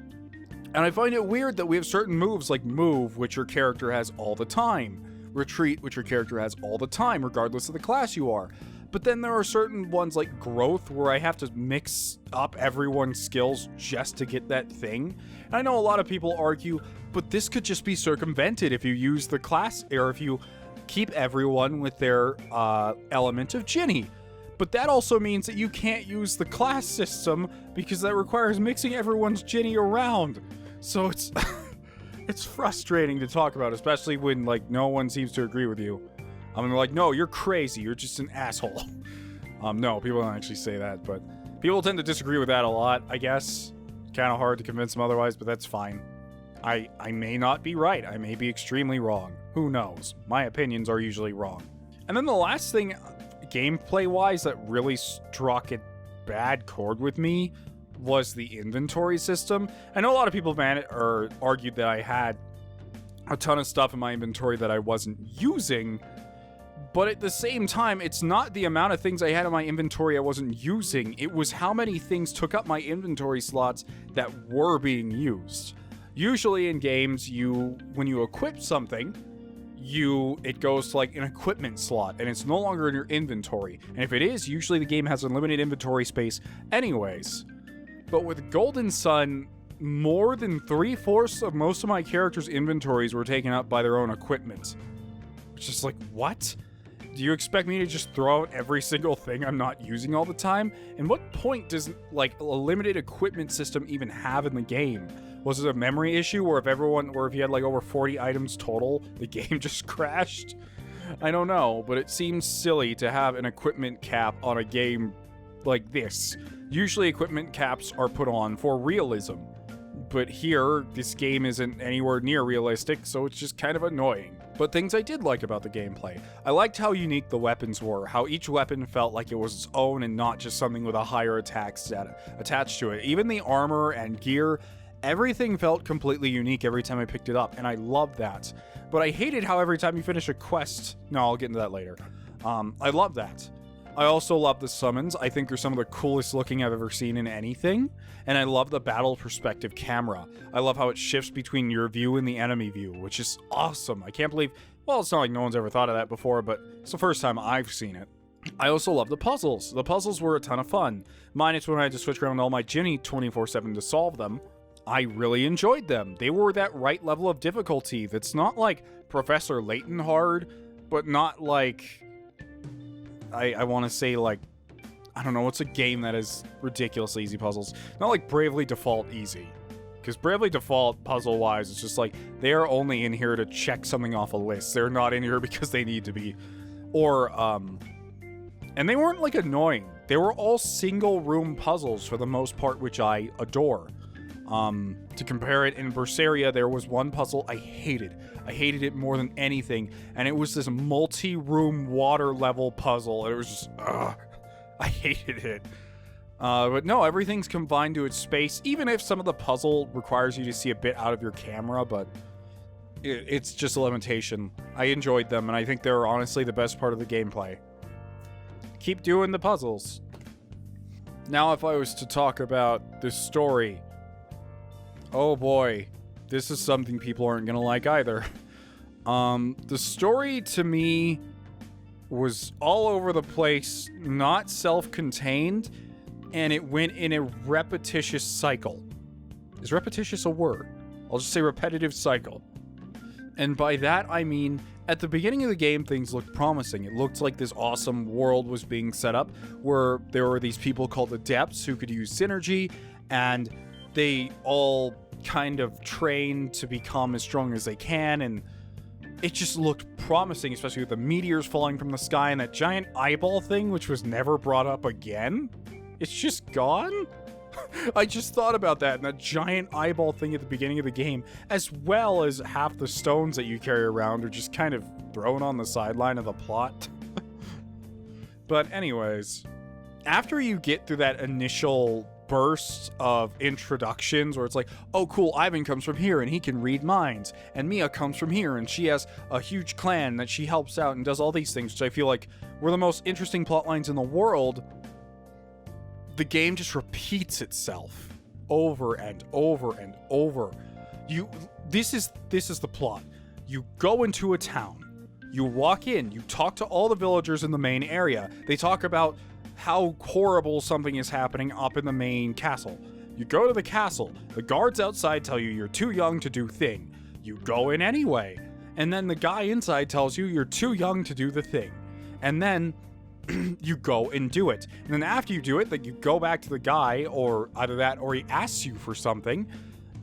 And I find it weird that we have certain moves like Move, which your character has all the time. Retreat, which your character has all the time, regardless of the class you are. But then there are certain ones like Growth, where I have to mix up everyone's skills just to get that thing. And I know a lot of people argue, but this could just be circumvented if you use the class, or if you keep everyone with their element of Djinni. But that also means that you can't use the class system, because that requires mixing everyone's Djinni around. So it's... it's frustrating to talk about, especially when, like, no one seems to agree with you. I mean, like, no, you're crazy. You're just an asshole. No, people don't actually say that, but people tend to disagree with that a lot, I guess. Kind of hard to convince them otherwise, but that's fine. I may not be right. I may be extremely wrong. Who knows? My opinions are usually wrong. And then the last thing, gameplay-wise, that really struck a bad chord with me was the inventory system. I know a lot of people argued that I had a ton of stuff in my inventory that I wasn't using, but at the same time, it's not the amount of things I had in my inventory I wasn't using, it was how many things took up my inventory slots that were being used. Usually in games, when you equip something, it goes to like an equipment slot, and it's no longer in your inventory. And if it is, usually the game has unlimited inventory space anyways. But with Golden Sun, more than 3/4 of most of my characters' inventories were taken up by their own equipment. It's just like, what? Do you expect me to just throw out every single thing I'm not using all the time? And what point does, like, a limited equipment system even have in the game? Was it a memory issue, or if you had like over 40 items total, the game just crashed? I don't know, but it seems silly to have an equipment cap on a game like this. Usually equipment caps are put on for realism, but here, this game isn't anywhere near realistic, so it's just kind of annoying. But things I did like about the gameplay. I liked how unique the weapons were, how each weapon felt like it was its own and not just something with a higher attack stat attached to it. Even the armor and gear, everything felt completely unique every time I picked it up, and I loved that. But I hated how every time you finish a quest... No, I'll get into that later. I love that. I also love the summons. I think they're some of the coolest looking I've ever seen in anything. And I love the battle perspective camera. I love how it shifts between your view and the enemy view, which is awesome. I can't believe... Well, it's not like no one's ever thought of that before, but it's the first time I've seen it. I also love the puzzles. The puzzles were a ton of fun. Minus when I had to switch around all my Djinni 24/7 to solve them. I really enjoyed them. They were that right level of difficulty that's not like Professor Layton hard, but not like... I want to say, like, I don't know, what's a game that has ridiculously easy puzzles? Not like Bravely Default easy. Because Bravely Default, puzzle-wise, it's just like, they are only in here to check something off a list. They're not in here because they need to be. Or, and they weren't, like, annoying. They were all single-room puzzles for the most part, which I adore. To compare it, in Berseria, there was one puzzle I hated. I hated it more than anything, and it was this multi-room water-level puzzle, and it was just, I hated it. But no, everything's confined to its space, even if some of the puzzle requires you to see a bit out of your camera, but it's just a limitation. I enjoyed them, and I think they're honestly the best part of the gameplay. Keep doing the puzzles. Now, if I was to talk about the story, Oh boy, this is something people aren't gonna like either. The story to me was all over the place, not self-contained, and it went in a repetitious cycle. Is repetitious a word? I'll just say repetitive cycle. And by that, I mean, at the beginning of the game, things looked promising. It looked like this awesome world was being set up where there were these people called Adepts who could use Psynergy, and they all kind of train to become as strong as they can, and it just looked promising, especially with the meteors falling from the sky and that giant eyeball thing, which was never brought up again. It's just gone? I just thought about that, and that giant eyeball thing at the beginning of the game, as well as half the stones that you carry around, are just kind of thrown on the sideline of the plot. But anyways, after you get through that initial burst of introductions where it's like, oh cool, Ivan comes from here and he can read minds, and Mia comes from here and she has a huge clan that she helps out and does all these things, which I feel like were the most interesting plot lines in the world, the game just repeats itself over and over and over. This is the plot. You go into a town, you walk in, you talk to all the villagers in the main area. They talk about how horrible something is happening up in the main castle. You go to the castle, the guards outside tell you you're too young to do thing. You go in anyway, and then the guy inside tells you you're too young to do the thing. And then you go and do it. And then after you do it, that you go back to the guy, or either that or he asks you for something.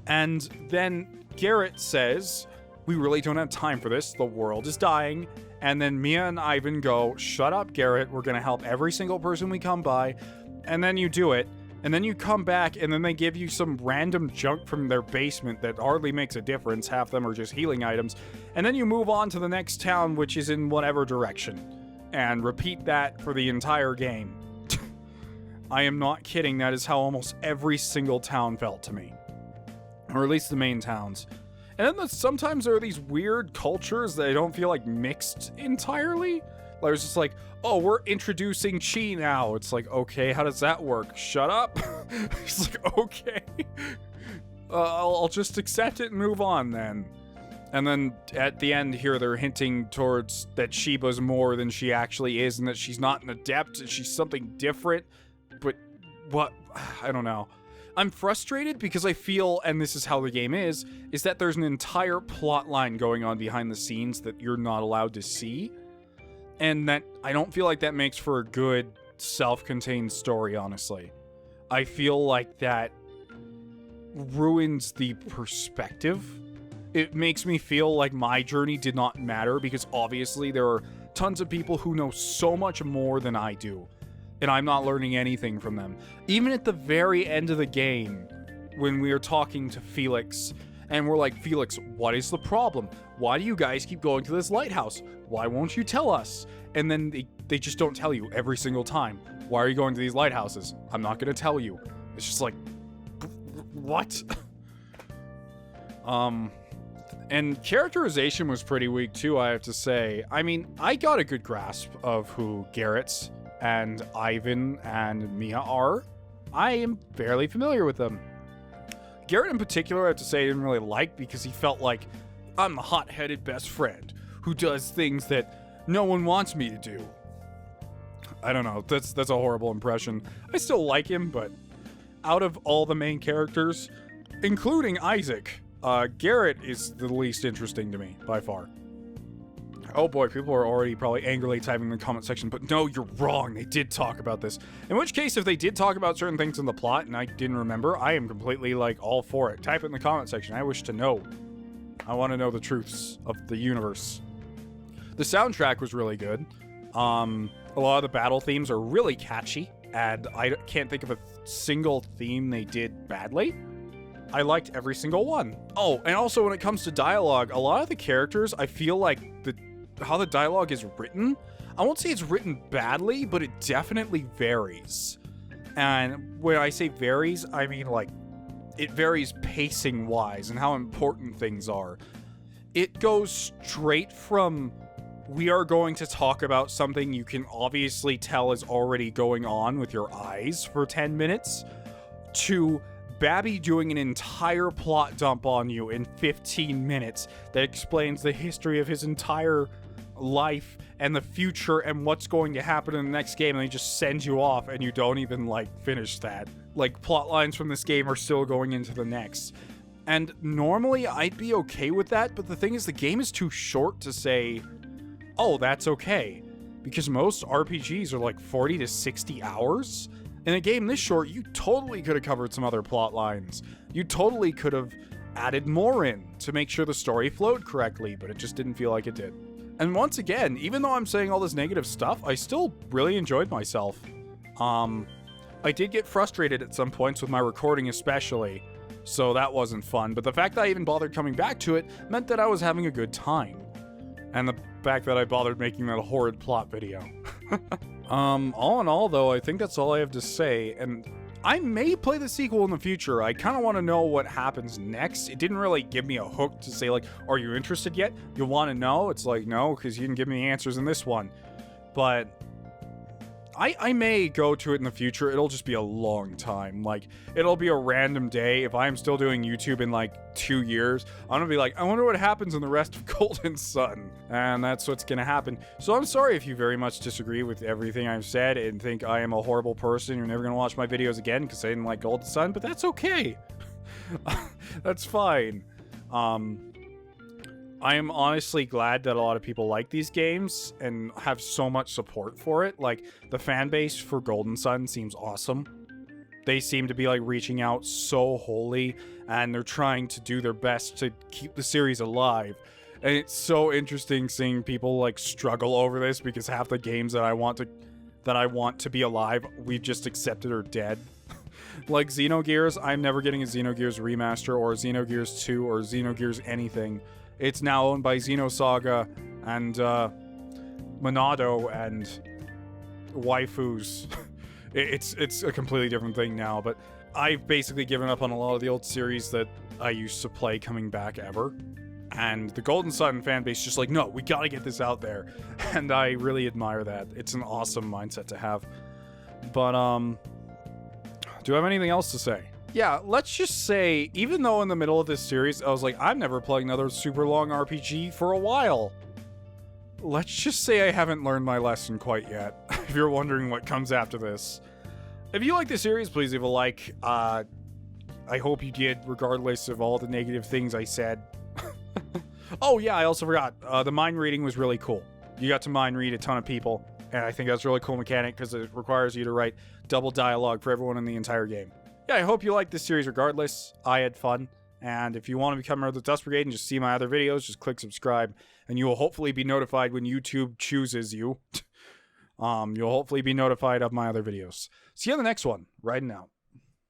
And then Garrett says, we really don't have time for this. The world is dying. And then Mia and Ivan go, shut up, Garrett. We're going to help every single person we come by. And then you do it. And then you come back, and then they give you some random junk from their basement that hardly makes a difference. Half of them are just healing items. And then you move on to the next town, which is in whatever direction. And repeat that for the entire game. I am not kidding. That is how almost every single town felt to me. Or at least the main towns. And then sometimes there are these weird cultures that I don't feel like mixed entirely. Like it's just like, oh, we're introducing Chi now. It's like, okay, how does that work? Shut up. It's like, okay. I'll just accept it and move on then. And then at the end here, they're hinting towards that Sheba's more than she actually is, and that she's not an adept, she's something different. But what? I don't know. I'm frustrated because I feel, and this is how the game is that there's an entire plot line going on behind the scenes that you're not allowed to see. And that I don't feel like that makes for a good self-contained story, honestly. I feel like that ruins the perspective. It makes me feel like my journey did not matter because obviously there are tons of people who know so much more than I do. And I'm not learning anything from them. Even at the very end of the game, when we are talking to Felix, and we're like, Felix, what is the problem? Why do you guys keep going to this lighthouse? Why won't you tell us? And then they just don't tell you every single time. Why are you going to these lighthouses? I'm not going to tell you. It's just like, what? And characterization was pretty weak too, I have to say. I mean, I got a good grasp of who Garrett and Ivan and Mia are. I am fairly familiar with them. Garrett in particular, I have to say, I didn't really like because he felt like, I'm the hot-headed best friend who does things that no one wants me to do. I don't know, that's a horrible impression. I still like him, but out of all the main characters, including Isaac, Garrett is the least interesting to me, by far. Oh boy, people are already probably angrily typing in the comment section, but no, you're wrong, they did talk about this. In which case, if they did talk about certain things in the plot and I didn't remember, I am completely, like, all for it. Type it in the comment section, I wish to know. I want to know the truths of the universe. The soundtrack was really good. A lot of the battle themes are really catchy, and I can't think of a single theme they did badly. I liked every single one. Oh, and also when it comes to dialogue, a lot of the characters, I feel like how the dialogue is written, I won't say it's written badly, but it definitely varies. And when I say varies, I mean like it varies pacing wise and how important things are. It goes straight from, we are going to talk about something you can obviously tell is already going on with your eyes for 10 minutes, to Babby doing an entire plot dump on you in 15 minutes that explains the history of his entire life and the future and what's going to happen in the next game, and he just sends you off and you don't even, like, finish that. Like, plot lines from this game are still going into the next. And normally I'd be okay with that, but the thing is the game is too short to say, oh, that's okay. Because most RPGs are like 40 to 60 hours. In a game this short, you totally could have covered some other plot lines. You totally could have added more in to make sure the story flowed correctly, but it just didn't feel like it did. And once again, even though I'm saying all this negative stuff, I still really enjoyed myself. I did get frustrated at some points with my recording especially, so that wasn't fun, but the fact that I even bothered coming back to it meant that I was having a good time. And the fact that I bothered making that horrid plot video. All in all, though, I think that's all I have to say, and I may play the sequel in the future. I kind of want to know what happens next. It didn't really give me a hook to say, like, are you interested yet? You want to know? It's like, no, because you didn't give me answers in this one. But I may go to it in the future. It'll just be a long time. Like, it'll be a random day. If I'm still doing YouTube in, like, 2 years, I'm gonna be like, I wonder what happens in the rest of Golden Sun. And that's what's gonna happen. So I'm sorry if you very much disagree with everything I've said and think I am a horrible person. You're never gonna watch my videos again because I didn't like Golden Sun, but that's okay. That's fine. I am honestly glad that a lot of people like these games and have so much support for it. Like, the fan base for Golden Sun seems awesome. They seem to be, like, reaching out so wholly, and they're trying to do their best to keep the series alive. And it's so interesting seeing people, like, struggle over this because half the games that I want to be alive, we've just accepted are dead. Like Xenogears, I'm never getting a Xenogears remaster or a Xenogears 2 or Xenogears anything. It's now owned by Xenosaga and Monado and waifus. It's a completely different thing now, but I've basically given up on a lot of the old series that I used to play coming back ever. And the Golden Sun fanbase is just like, no, we gotta get this out there. And I really admire that. It's an awesome mindset to have. But, do I have anything else to say? Yeah, let's just say, even though in the middle of this series, I was like, I'm never playing another super long RPG for a while. Let's just say I haven't learned my lesson quite yet, if you're wondering what comes after this. If you like the series, please leave a like. I hope you did, regardless of all the negative things I said. Oh yeah, I also forgot, the mind reading was really cool. You got to mind read a ton of people, and I think that's a really cool mechanic because it requires you to write double dialogue for everyone in the entire game. Yeah, I hope you like this series regardless. I had fun. And if you want to become a member of the Dust Brigade and just see my other videos, just click subscribe. And you will hopefully be notified when YouTube chooses you. You'll hopefully be notified of my other videos. See you on the next one. Riding out.